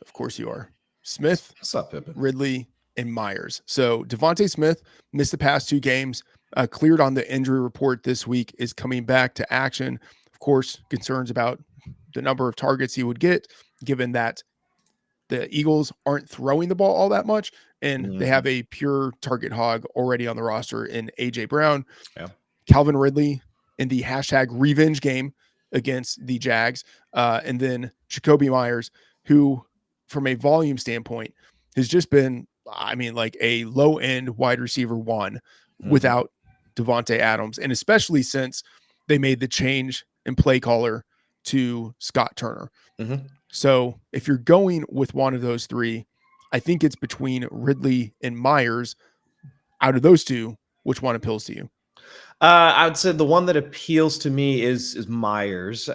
Of course you are. Smith, what's up, Pimpin? Ridley, and Myers. So Devontae Smith missed the past 2 games, cleared on the injury report this week, is coming back to action. Of course, concerns about the number of targets he would get, given that the Eagles aren't throwing the ball all that much, and they have a pure target hog already on the roster in A.J. Brown. Yeah. Calvin Ridley in the hashtag revenge game against the Jags, and then Jacoby Myers, who from a volume standpoint has just been, I mean, like a low end wide receiver 1 without Devontae Adams. And especially since they made the change in play caller to Scott Turner. So if you're going with one of those 3, I think it's between Ridley and Myers. Out of those 2, which one appeals to you? I would say the one that appeals to me is Myers.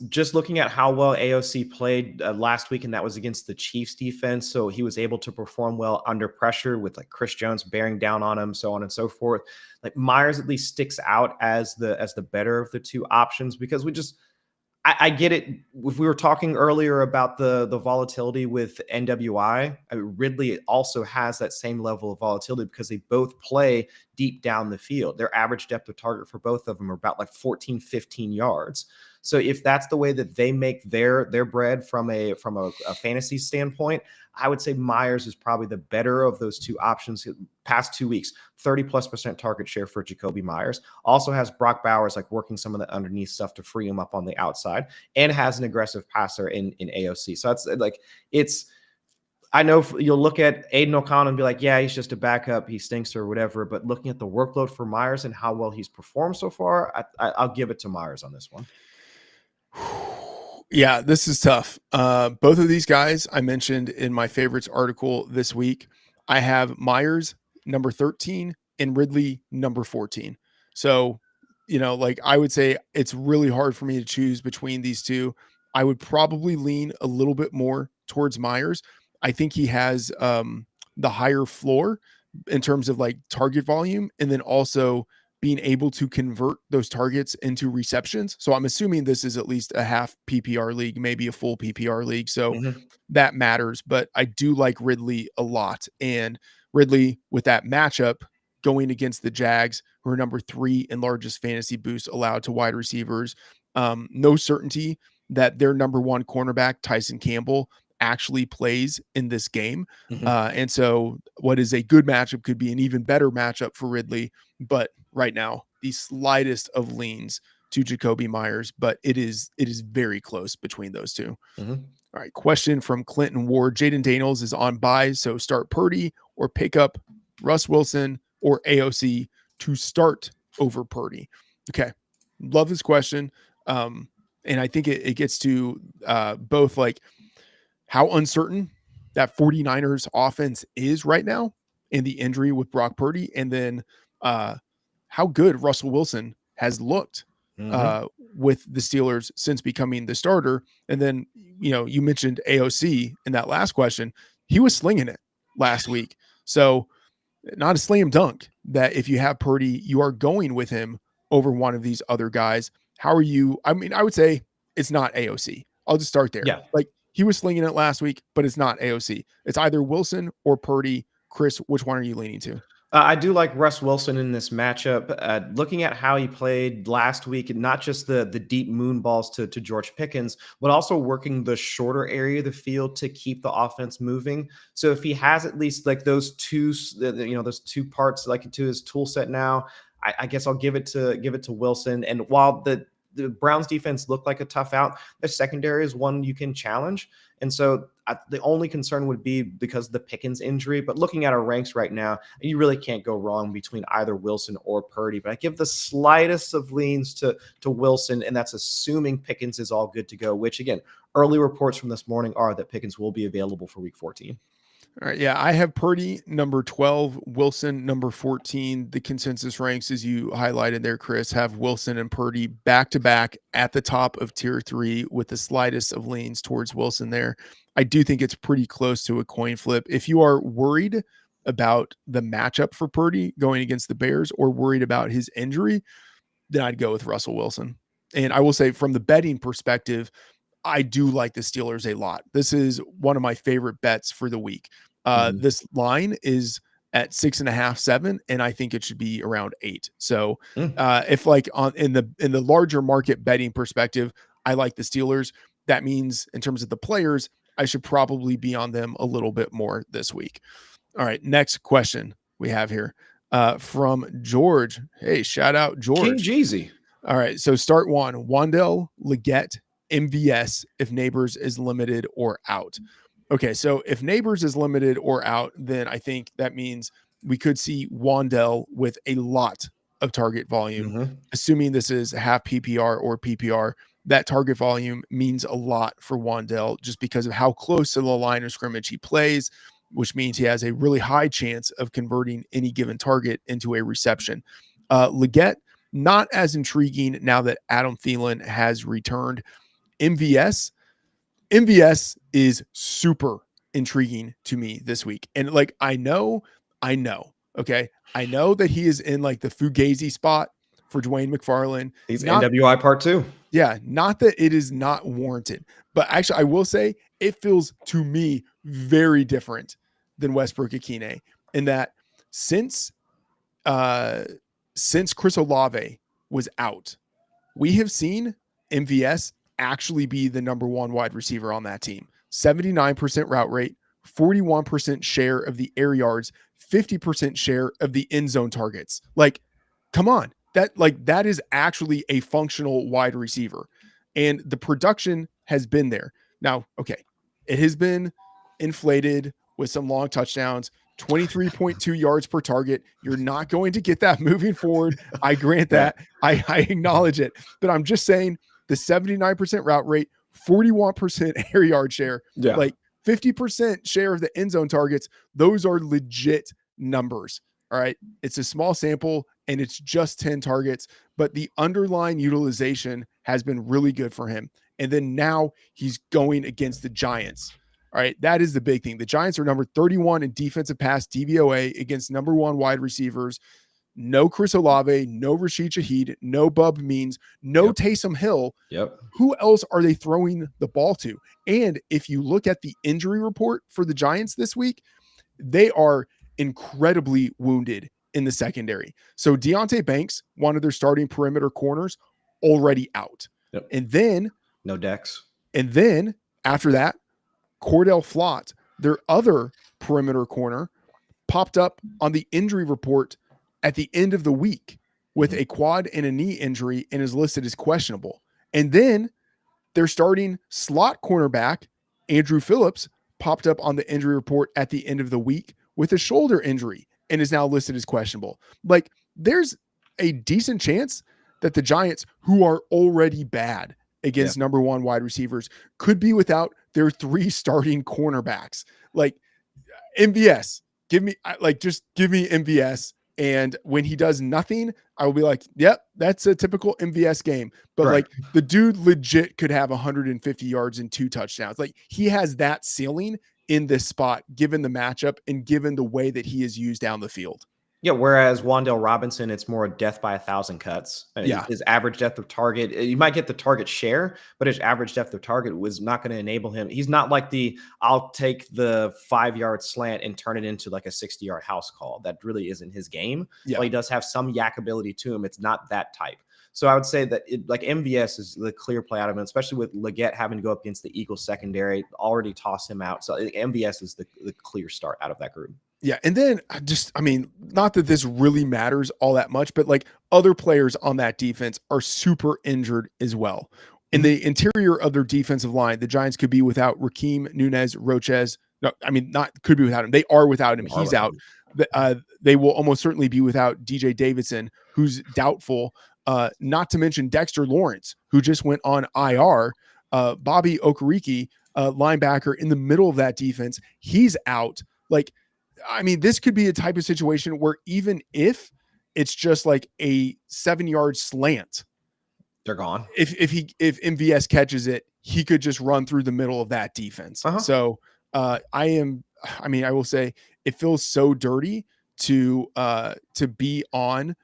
Just looking at how well AOC played last week, and that was against the Chiefs defense. So he was able to perform well under pressure with like Chris Jones bearing down on him, so on and so forth. Like Myers at least sticks out as the better of the two options because I get it. If we were talking earlier about the volatility with NWI, Ridley also has that same level of volatility because they both play deep down the field. Their average depth of target for both of them are about like 14, 15 yards. So if that's the way that they make their bread from a fantasy standpoint, I would say Myers is probably the better of those two options. Past 2 weeks, 30+% target share for Jacoby Myers. Also has Brock Bowers like working some of the underneath stuff to free him up on the outside, and has an aggressive passer in AOC. So that's like I know you'll look at Aiden O'Connell and be like, yeah, he's just a backup, he stinks or whatever. But looking at the workload for Myers and how well he's performed so far, I'll give it to Myers on this one. Yeah, this is tough. Both of these guys I mentioned in my favorites article this week. I have Myers number 13 and Ridley number 14. So, like I would say it's really hard for me to choose between these two. I would probably lean a little bit more towards Myers. I think he has the higher floor in terms of like target volume, and then also being able to convert those targets into receptions. So I'm assuming this is at least a half PPR league, maybe a full PPR league. So that matters. But I do like Ridley a lot. And Ridley with that matchup going against the Jags, who are number 3 in largest fantasy boost allowed to wide receivers. No certainty that their number 1 cornerback, Tyson Campbell, actually plays in this game. And so what is a good matchup could be an even better matchup for Ridley. But right now, the slightest of leans to Jacoby Myers, but it is very close between those two. All right. Question from Clinton Ward. Jaden Daniels is on bye, so start Purdy or pick up Russ Wilson or AOC to start over Purdy. Okay. Love this question. And I think it gets to both like how uncertain that 49ers offense is right now and the injury with Brock Purdy, and then how good Russell Wilson has looked with the Steelers since becoming the starter. And then, you mentioned AOC in that last question. He was slinging it last week. So not a slam dunk that if you have Purdy, you are going with him over one of these other guys. How are you? I mean, I would say it's not AOC. I'll just start there. Yeah. Like he was slinging it last week, but it's not AOC. It's either Wilson or Purdy. Chris, which one are you leaning to? I do like Russ Wilson in this matchup. Looking at how he played last week, and not just the deep moon balls to George Pickens, but also working the shorter area of the field to keep the offense moving. So if he has at least like those two parts like to his tool set now, I guess I'll give it to Wilson. And while the Browns defense looked like a tough out, their secondary is one you can challenge. And so the only concern would be because of the Pickens injury. But looking at our ranks right now, you really can't go wrong between either Wilson or Purdy. But I give the slightest of leans to Wilson, and that's assuming Pickens is all good to go, which, again, early reports from this morning are that Pickens will be available for week 14. All right. Yeah. I have Purdy number 12, Wilson number 14. The consensus ranks, as you highlighted there, Chris, have Wilson and Purdy back to back at the top of tier 3 with the slightest of leans towards Wilson there. I do think it's pretty close to a coin flip. If you are worried about the matchup for Purdy going against the Bears or worried about his injury, then I'd go with Russell Wilson. And I will say from the betting perspective, I do like the Steelers a lot. This is one of my favorite bets for the week. This line is at 6.5, 7, and I think it should be around 8. So if like in the larger market betting perspective, I like the Steelers. That means in terms of the players, I should probably be on them a little bit more this week. All right, next question we have here from George. Hey, shout out George. King Jeezy. All right, so start one. Wandell Leggett, MVS, if Neighbors is limited or out. Okay, so if Neighbors is limited or out, then I think that means we could see Wandell with a lot of target volume, assuming this is half PPR or PPR. That target volume means a lot for Wandell just because of how close to the line of scrimmage he plays, which means he has a really high chance of converting any given target into a reception. Leggett, not as intriguing now that Adam Thielen has returned. MVS is super intriguing to me this week. And like, I know, okay. I know that he is in like the Fugazi spot for Dwayne McFarlane. He's Not, NWI part 2. yeah, not that it is not warranted, but actually I will say it feels to me very different than Westbrook Akine in that since Chris Olave was out, we have seen MVS actually be the number one wide receiver on that team. 79% route rate, 41% share of the air yards, 50% share of the end zone targets. Like, come on. That is actually a functional wide receiver. And the production has been there. Now, okay, it has been inflated with some long touchdowns, 23.2 yards per target. You're not going to get that moving forward. I grant that. I acknowledge it. But I'm just saying the 79% route rate, 41% air yard share, like 50% share of the end zone targets, those are legit numbers. All right. It's a small sample and it's just 10 targets, but the underlying utilization has been really good for him. And then now he's going against the Giants. All right. That is the big thing. The Giants are number 31 in defensive pass DVOA against number one wide receivers. No Chris Olave, no Rashid Shaheed, no Bub Means, no Taysom Hill. Who else are they throwing the ball to? And if you look at the injury report for the Giants this week, they are incredibly wounded in the secondary. So Deontay Banks, one of their starting perimeter corners, already out. And then no Dex. And then after that, Cordell Flott, their other perimeter corner, popped up on the injury report at the end of the week with a quad and a knee injury and is listed as questionable. And then their starting slot cornerback, Andrew Phillips, popped up on the injury report at the end of the week with a shoulder injury and is now listed as questionable. Like, there's a decent chance that the Giants, who are already bad against number one wide receivers, could be without their three starting cornerbacks. Like, MVS, just give me MVS. And when he does nothing, I will be like, yep, that's a typical MVS game. But like, the dude legit could have 150 yards and 2 touchdowns. Like, he has that ceiling in this spot, given the matchup and given the way that he is used down the field. Yeah, whereas Wan'Dale Robinson, it's more death by 1,000 cuts. His average depth of target, you might get the target share, but his average depth of target was not going to enable him. He's not like I'll take the 5-yard slant and turn it into like a 60-yard house call. That really isn't his game. While he does have some yak ability to him, it's not that type. So I would say that MVS is the clear play out of him, especially with Leggett having to go up against the Eagles secondary, already toss him out. So MVS is the clear start out of that group. Yeah. And then not that this really matters all that much, but like, other players on that defense are super injured as well. In the interior of their defensive line, the Giants could be without Raheem Nunez Roches. No, not could be without him. They are without him. He's out. They will almost certainly be without DJ Davidson, who's doubtful. Not to mention Dexter Lawrence, who just went on IR. Bobby Okereke, linebacker in the middle of that defense, he's out. Like, this could be a type of situation where even if it's just like a 7-yard slant, they're gone. If MVS catches it, he could just run through the middle of that defense. So I will say it feels so dirty to be on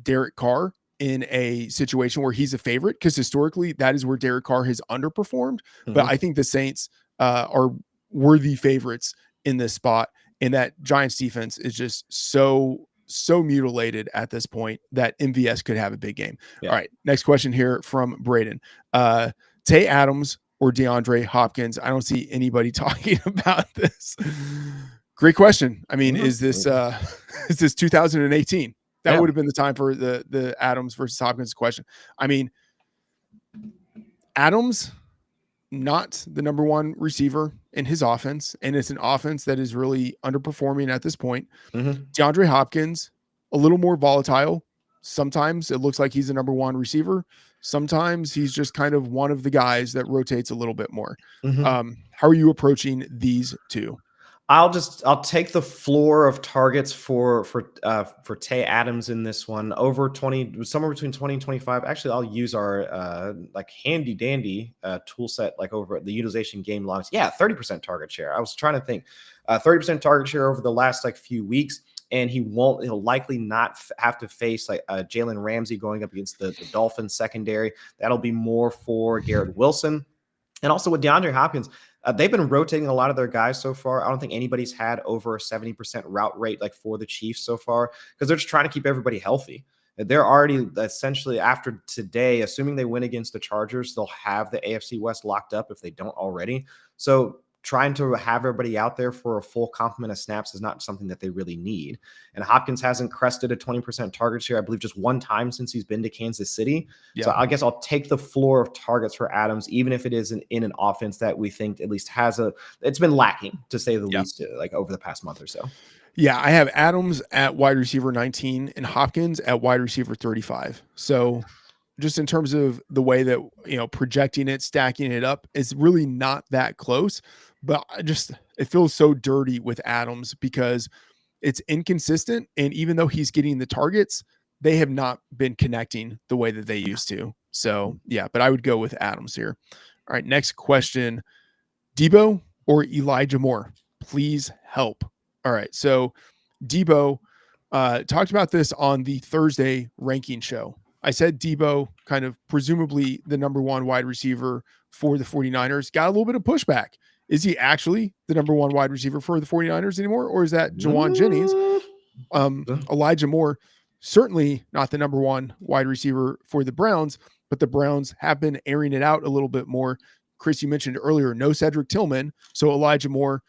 Derek Carr in a situation where he's a favorite, because historically that is where Derek Carr has underperformed. But I think the Saints are worthy favorites in this spot. And that Giants defense is just so mutilated at this point that MVS could have a big game. All right. Next question here from Braden. Tay Adams or DeAndre Hopkins? I don't see anybody talking about this. Great question. Is this 2018? That would have been the time for the Adams versus Hopkins question. Adams, not the number one receiver in his offense, and it's an offense that is really underperforming at this point. DeAndre Hopkins, a little more volatile. Sometimes it looks like he's the number one receiver. Sometimes he's just kind of one of the guys that rotates a little bit more. How are you approaching these two? I'll take the floor of targets for Tay Adams in this one over 20, somewhere between 20 and 25. Actually, I'll use our like handy dandy tool set, like over the utilization game logs. Yeah, 30% target share. I was trying to think 30% target share over the last like few weeks. And he'll likely not have to face like Jalen Ramsey going up against the Dolphins secondary. That'll be more for Garrett Wilson. And also with DeAndre Hopkins, they've been rotating a lot of their guys so far. I don't think anybody's had over a 70% route rate like for the Chiefs so far, because they're just trying to keep everybody healthy. They're already essentially, after today, assuming they win against the Chargers, they'll have the AFC West locked up if they don't already. So trying to have everybody out there for a full complement of snaps is not something that they really need. And Hopkins hasn't crested a 20% target share, I believe, just one time since he's been to Kansas City. Yeah. So I guess I'll take the floor of targets for Adams, even if it is in an offense that we think at least it's been lacking, to say the least, like over the past month or so. Yeah, I have Adams at wide receiver 19 and Hopkins at wide receiver 35. So just in terms of the way that, projecting it, stacking it up, is really not that close. But it feels so dirty with Adams because it's inconsistent. And even though he's getting the targets, they have not been connecting the way that they used to. So yeah, but I would go with Adams here. All right, next question. Debo or Elijah Moore? Please help. All right, so Debo talked about this on the Thursday ranking show. I said Debo, kind of presumably the number one wide receiver for the 49ers, got a little bit of pushback. Is he actually the number one wide receiver for the 49ers anymore? Or is that Jawan Jennings? Elijah Moore, certainly not the number one wide receiver for the Browns, but the Browns have been airing it out a little bit more. Chris, you mentioned earlier, no Cedric Tillman. So Elijah Moore,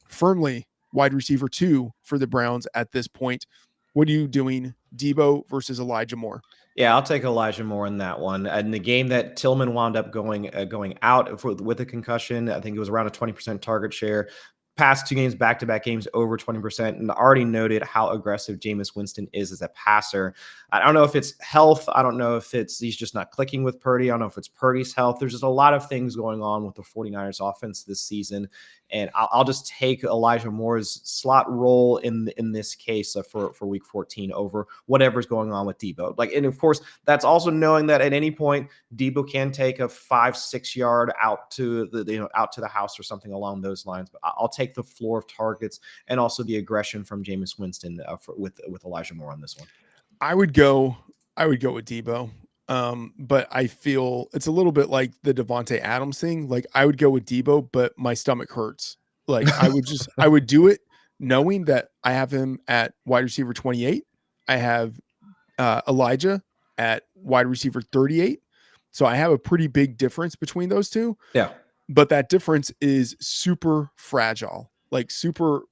firmly wide receiver 2 for the Browns at this point. What are you doing, Debo versus Elijah Moore? Yeah, I'll take Elijah Moore in that one. In the game that Tillman wound up going out with a concussion, I think it was around a 20% target share. Past 2 games, back-to-back games, over 20%, and already noted how aggressive Jameis Winston is as a passer. I don't know if it's health. I don't know if he's just not clicking with Purdy. I don't know if it's Purdy's health. There's just a lot of things going on with the 49ers offense this season, and I'll just take Elijah Moore's slot role in this case for Week 14 over whatever's going on with Debo. And of course, that's also knowing that at any point Debo can take a 5-6 yard out to the house or something along those lines. But I'll take the floor of targets and also the aggression from Jameis Winston with Elijah Moore on this one. I would go with Debo. But I feel it's a little bit like the Devontae Adams thing. Like I would go with Debo, but my stomach hurts. Like I would do it knowing that I have him at wide receiver 28. I have Elijah at wide receiver 38. So I have a pretty big difference between those two. Yeah. But that difference is super fragile, like super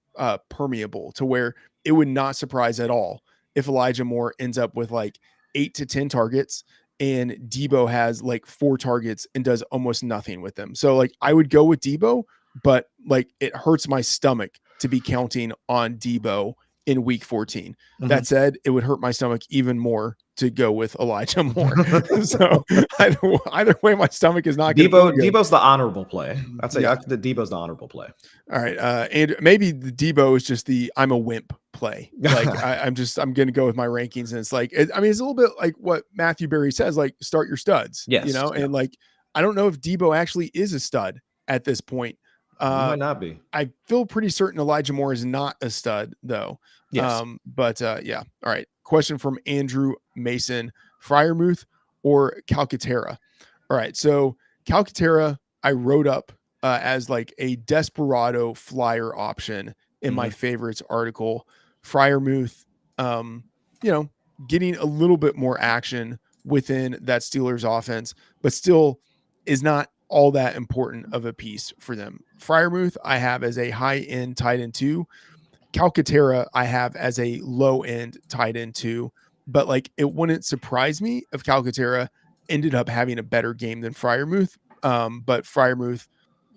permeable, to where it would not surprise at all if Elijah Moore ends up with like 8 to 10 targets and Debo has like 4 targets and does almost nothing with them. So like I would go with Debo, but like it hurts my stomach to be counting on Debo in week 14. Mm-hmm. That said, it would hurt my stomach even more to go with Elijah Moore. So either way, my stomach is not Debo's the honorable play. I'd say the Debo's the honorable play. All right. And maybe the Debo is just the I'm a wimp play. Like I'm going to go with my rankings. And it's like, it's a little bit like what Matthew Berry says, like start your studs, yes, and like, I don't know if Debo actually is a stud at this point. Might not be. I feel pretty certain Elijah Moore is not a stud though. Yes. Yeah. All right. Question from Andrew Mason: Freiermuth or Calcaterra? All right. So Calcaterra, I wrote up as like a desperado flyer option in my favorites article. Freiermuth, getting a little bit more action within that Steelers offense, but still is not all that important of a piece for them. Freiermuth, I have as a high end tight end 2. Calcaterra, I have as a low end tight end 2. But like, it wouldn't surprise me if Calcaterra ended up having a better game than Freiermuth. But Freiermuth,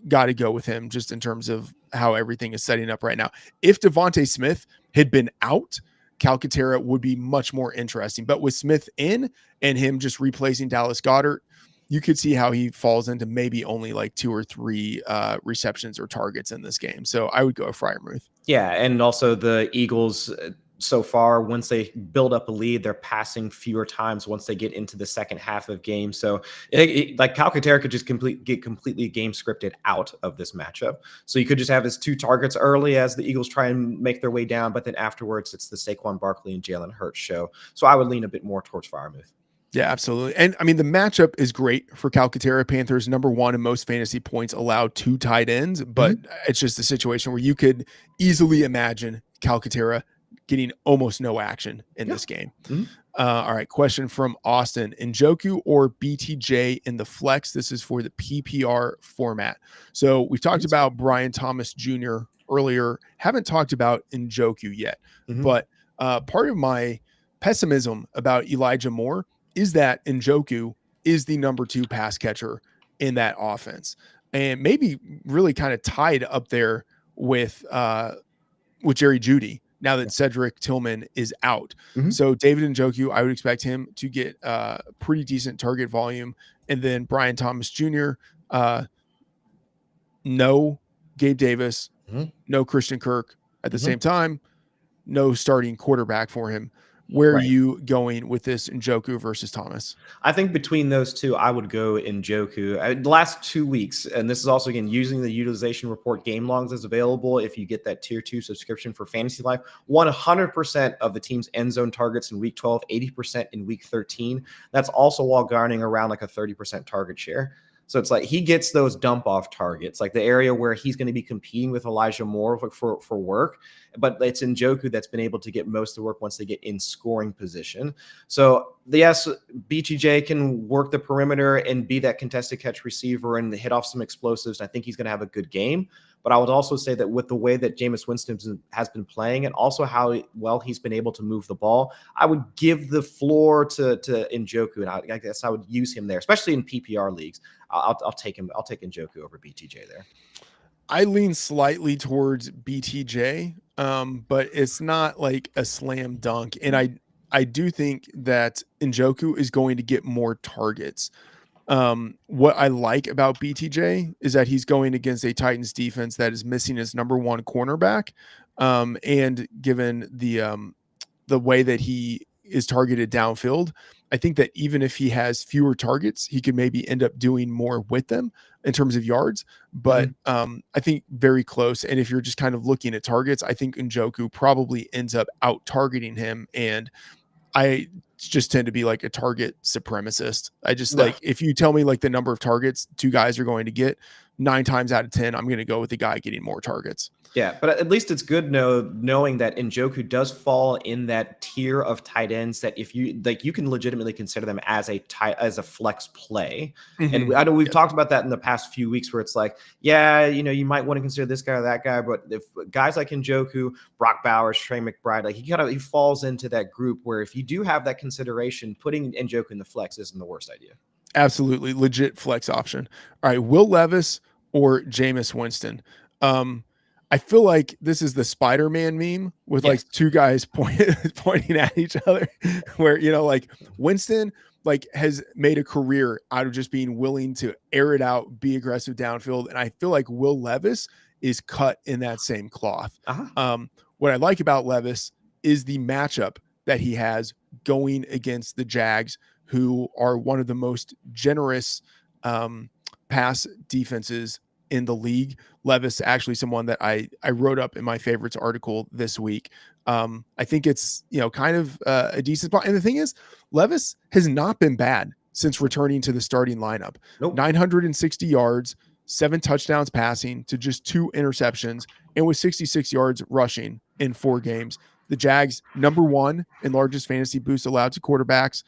got to go with him just in terms of how everything is setting up right now. If Devontae Smith had been out, Calcaterra would be much more interesting. But with Smith in and him just replacing Dallas Goedert, you could see how he falls into maybe only like 2 or 3 receptions or targets in this game. So I would go Freiermuth. Yeah, and also the Eagles so far, once they build up a lead, they're passing fewer times once they get into the second half of games. So, like Calcaterra could just get completely game scripted out of this matchup. So you could just have his 2 targets early as the Eagles try and make their way down, but then afterwards it's the Saquon Barkley and Jalen Hurts show. So I would lean a bit more towards Freiermuth. Yeah, absolutely. And I mean, the matchup is great for Calcaterra. Panthers number 1 in most fantasy points allowed to tight ends, but it's just a situation where you could easily imagine Calcaterra getting almost no action in this game. All right. Question from Austin: Njoku or BTJ in the flex? This is for the PPR format. So we've talked about Brian Thomas Jr. earlier. Haven't talked about Njoku yet, but part of my pessimism about Elijah Moore is that Njoku is the number 2 pass catcher in that offense, and maybe really kind of tied up there with Jerry Jeudy now that Cedric Tillman is out. So David Njoku, I would expect him to get pretty decent target volume. And then Brian Thomas Jr., no Gabe Davis, no Christian Kirk at the same time, no starting quarterback for him. Where are you going with this Njoku versus Thomas? I think between those two, I would go Njoku. The last 2 weeks, and this is also, again, using the utilization report game logs as available if you get that tier 2 subscription for FantasyLife, 100% of the team's end zone targets in week 12, 80% in week 13. That's also while garnering around like a 30% target share. So it's like he gets those dump off targets, like the area where he's going to be competing with Elijah Moore for work. But it's Njoku that's been able to get most of the work once they get in scoring position. So yes, BTJ can work the perimeter and be that contested catch receiver and hit off some explosives. And I think he's going to have a good game. But I would also say that with the way that Jameis Winston has been playing and also how well he's been able to move the ball, I would give the floor to Njoku, and I guess I would use him there, especially in PPR leagues. I'll take him. I'll take Njoku over BTJ there. I lean slightly towards BTJ, but it's not like a slam dunk. And I do think that Njoku is going to get more targets. What I like about BTJ is that he's going against a Titans defense that is missing his number 1 cornerback. And given the way that he is targeted downfield, I think that even if he has fewer targets, he could maybe end up doing more with them in terms of yards. But I think very close. And if you're just kind of looking at targets, I think Njoku probably ends up out targeting him. And I just tend to be like a target supremacist. I just like, if you tell me like the number of targets 2 guys are going to get, 9 times out of 10, I'm going to go with the guy getting more targets. Yeah, but at least it's good knowing that Njoku does fall in that tier of tight ends that if you like, you can legitimately consider them as a flex play. And I know we've talked about that in the past few weeks, where it's like, yeah, you might want to consider this guy or that guy, but if guys like Njoku, Brock Bowers, Trey McBride, like he falls into that group where if you do have that consideration, putting Njoku in the flex isn't the worst idea. Absolutely legit flex option. All right, Will Levis or Jameis Winston. I feel like this is the Spider-Man meme with like 2 guys pointing at each other, where, like Winston like has made a career out of just being willing to air it out, be aggressive downfield. And I feel like Will Levis is cut in that same cloth. What I like about Levis is the matchup that he has going against the Jags, who are one of the most generous pass defenses in the league. Levis, actually someone that I wrote up in my favorites article this week. I think it's, kind of a decent spot. And the thing is, Levis has not been bad since returning to the starting lineup. 960 yards, 7 touchdowns passing to just 2 interceptions, and with 66 yards rushing in 4 games. The Jags, number 1 in largest fantasy boost allowed to quarterbacks.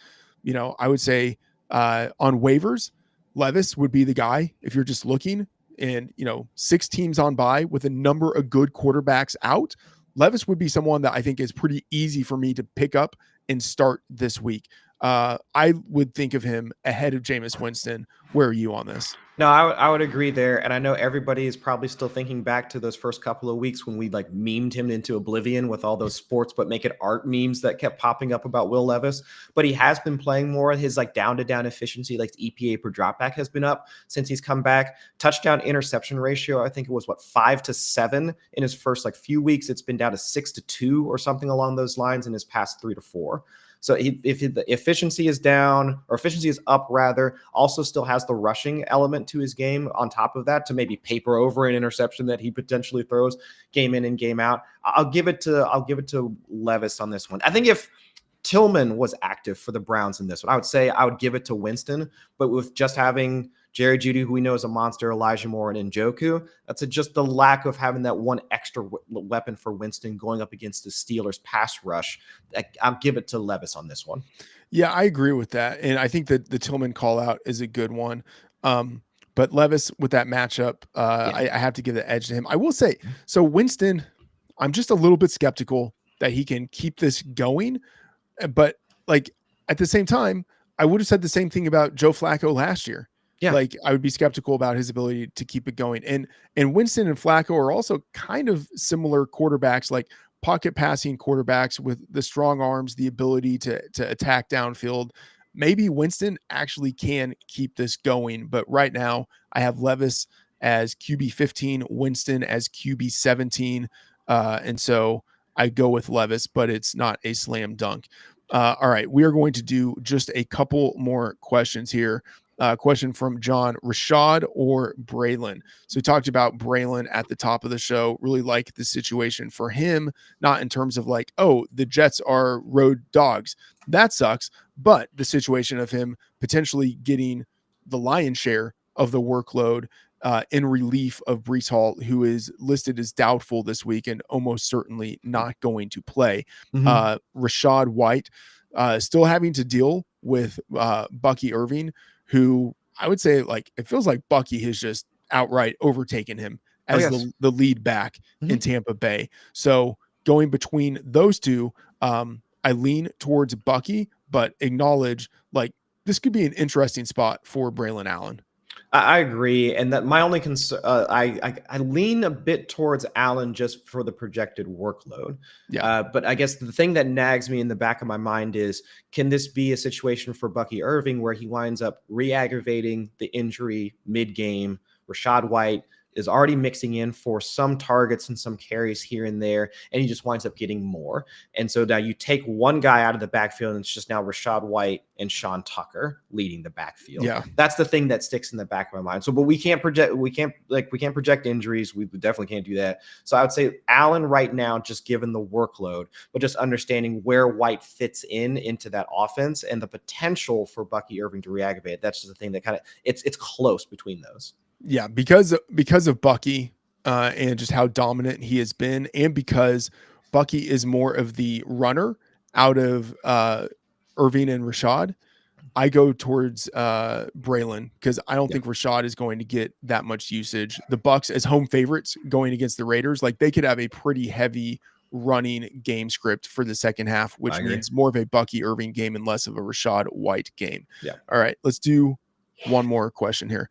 I would say on waivers, Levis would be the guy if you're just looking, and 6 teams on bye with a number of good quarterbacks out. Levis would be someone that I think is pretty easy for me to pick up and start this week. I would think of him ahead of Jameis Winston. Where are you on this? No, I would agree there. And I know everybody is probably still thinking back to those first couple of weeks when we like memed him into oblivion with all those sports but make it art memes that kept popping up about Will Levis. But he has been playing more. His like down to down efficiency, like EPA per dropback, has been up since he's come back. Touchdown interception ratio, I think it was 5-7 in his first like few weeks. It's been down to 6-2 or something along those lines in his past 3-4. So if the efficiency is down, or efficiency is up rather, also still has the rushing element to his game on top of that to maybe paper over an interception that he potentially throws game in and game out. I'll give it to Levis on this one. I think if Tillman was active for the Browns in this one, I would say I would give it to Winston, but with just having Jerry Jeudy, who we know is a monster, Elijah Moore, and Njoku, that's just the lack of having that one extra weapon for Winston going up against the Steelers pass rush. I'll give it to Levis on this one. Yeah, I agree with that. And I think that the Tillman call out is a good one. But Levis with that matchup, I have to give the edge to him. I will say, so Winston, I'm just a little bit skeptical that he can keep this going. But like at the same time, I would have said the same thing about Joe Flacco last year. Yeah. Like I would be skeptical about his ability to keep it going. And Winston and Flacco are also kind of similar quarterbacks, like pocket passing quarterbacks with the strong arms, the ability to attack downfield. Maybe Winston actually can keep this going, but right now I have Levis as QB 15, Winston as QB 17. And so I go with Levis, but it's not a slam dunk. All right. We are going to do just a couple more questions here. Question from John: Rashad or Braylon? So we talked about Braylon at the top of the show. Really like the situation for him, not in terms of like, oh, the Jets are road dogs. That sucks. But the situation of him potentially getting the lion's share of the workload in relief of Breece Hall, who is listed as doubtful this week and almost certainly not going to play. Rashad White still having to deal with Bucky Irving, who I would say, like, it feels like Bucky has just outright overtaken him as the lead back in Tampa Bay. So going between those two, I lean towards Bucky, but acknowledge like this could be an interesting spot for Braylon Allen. I agree, and that my only concern, I lean a bit towards Allen just for the projected workload. Yeah. But I guess the thing that nags me in the back of my mind is, can this be a situation for Bucky Irving where he winds up re-aggravating the injury mid-game? Rashad White is already mixing in for some targets and some carries here and there, and he just winds up getting more. And so now you take one guy out of the backfield, and it's just now Rashad White and Sean Tucker leading the backfield. Yeah, that's the thing that sticks in the back of my mind. So, but we can't project injuries. We definitely can't do that. So I would say Allen right now, just given the workload, but just understanding where White fits into that offense and the potential for Bucky Irving to re-aggravate. That's just the thing that kind of it's close between those. Yeah, because of Bucky and just how dominant he has been, and because Bucky is more of the runner out of Irving and Rashad, I go towards Braylon because I don't think Rashad is going to get that much usage. The Bucs as home favorites going against the Raiders, like they could have a pretty heavy running game script for the second half, which means more of a Bucky Irving game and less of a Rashad White game. Yeah. All right, let's do one more question here.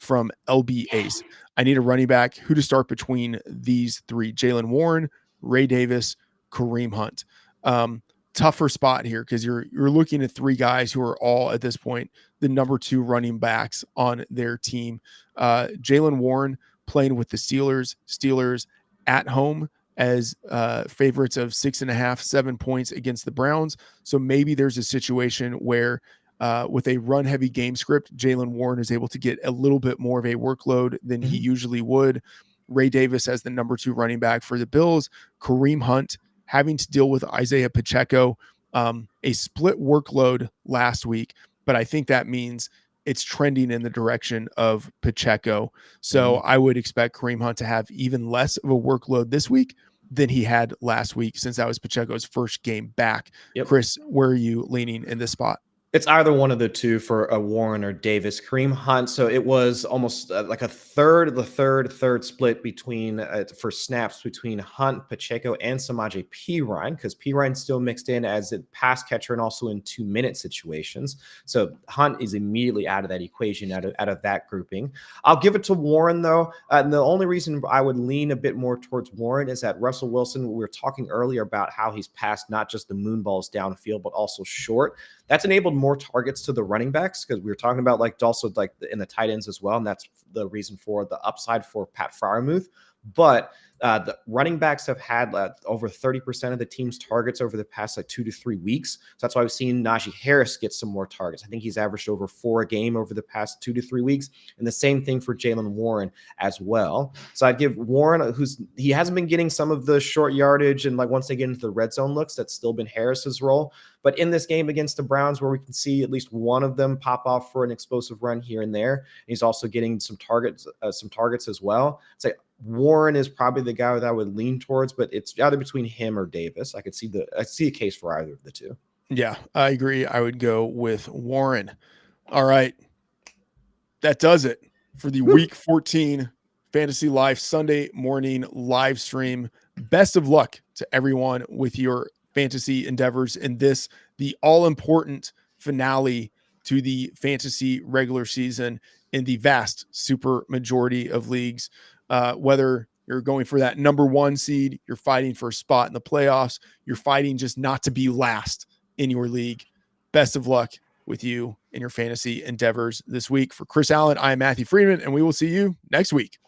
From LB Ace. I need a running back. Who to start between these three? Jaylen Warren, Ray Davis, Kareem Hunt. Tougher spot here because you're looking at three guys who are all at this point the number 2 running backs on their team. Jaylen Warren playing with the Steelers at home as favorites of 6.5, 7 points against the Browns. So maybe there's a situation where with a run-heavy game script, Jaylen Warren is able to get a little bit more of a workload than he usually would. Ray Davis as the number 2 running back for the Bills. Kareem Hunt having to deal with Isaiah Pacheco, a split workload last week, but I think that means it's trending in the direction of Pacheco. So I would expect Kareem Hunt to have even less of a workload this week than he had last week, since that was Pacheco's first game back. Chris, where are you leaning in this spot? It's either one of the two for a Warren or Davis. Kareem Hunt. So it was almost like a third split between for snaps between Hunt, Pacheco, and Samaje Perine, because Perine still mixed in as a pass catcher and also in 2-minute situations. So Hunt is immediately out of that equation, out of that grouping. I'll give it to Warren though. And the only reason I would lean a bit more towards Warren is that Russell Wilson, we were talking earlier about how he's passed not just the moon balls downfield, but also short. That's enabled more targets to the running backs, because we were talking about also in the tight ends as well. And that's the reason for the upside for Pat Freiermuth. But the running backs have had over 30% of the team's targets over the past 2 to 3 weeks. So that's why we've seen Najee Harris get some more targets. I think he's averaged over 4 a game over the past 2 to 3 weeks. And the same thing for Jaylen Warren as well. So I'd give Warren, he hasn't been getting some of the short yardage, and once they get into the red zone looks, that's still been Harris's role. But in this game against the Browns, where we can see at least one of them pop off for an explosive run here and there, and he's also getting some targets as well. It's like Warren is probably the guy that I would lean towards, but it's either between him or Davis. I see a case for either of the two. Yeah, I agree. I would go with Warren. All right. That does it for the Week 14 Fantasy Life Sunday morning live stream. Best of luck to everyone with your fantasy endeavors in this, the all-important finale to the fantasy regular season in the vast super majority of leagues. Whether you're going for that number 1 seed, you're fighting for a spot in the playoffs, you're fighting just not to be last in your league. Best of luck with you in your fantasy endeavors this week. For Chris Allen, I am Matthew Freedman, and we will see you next week.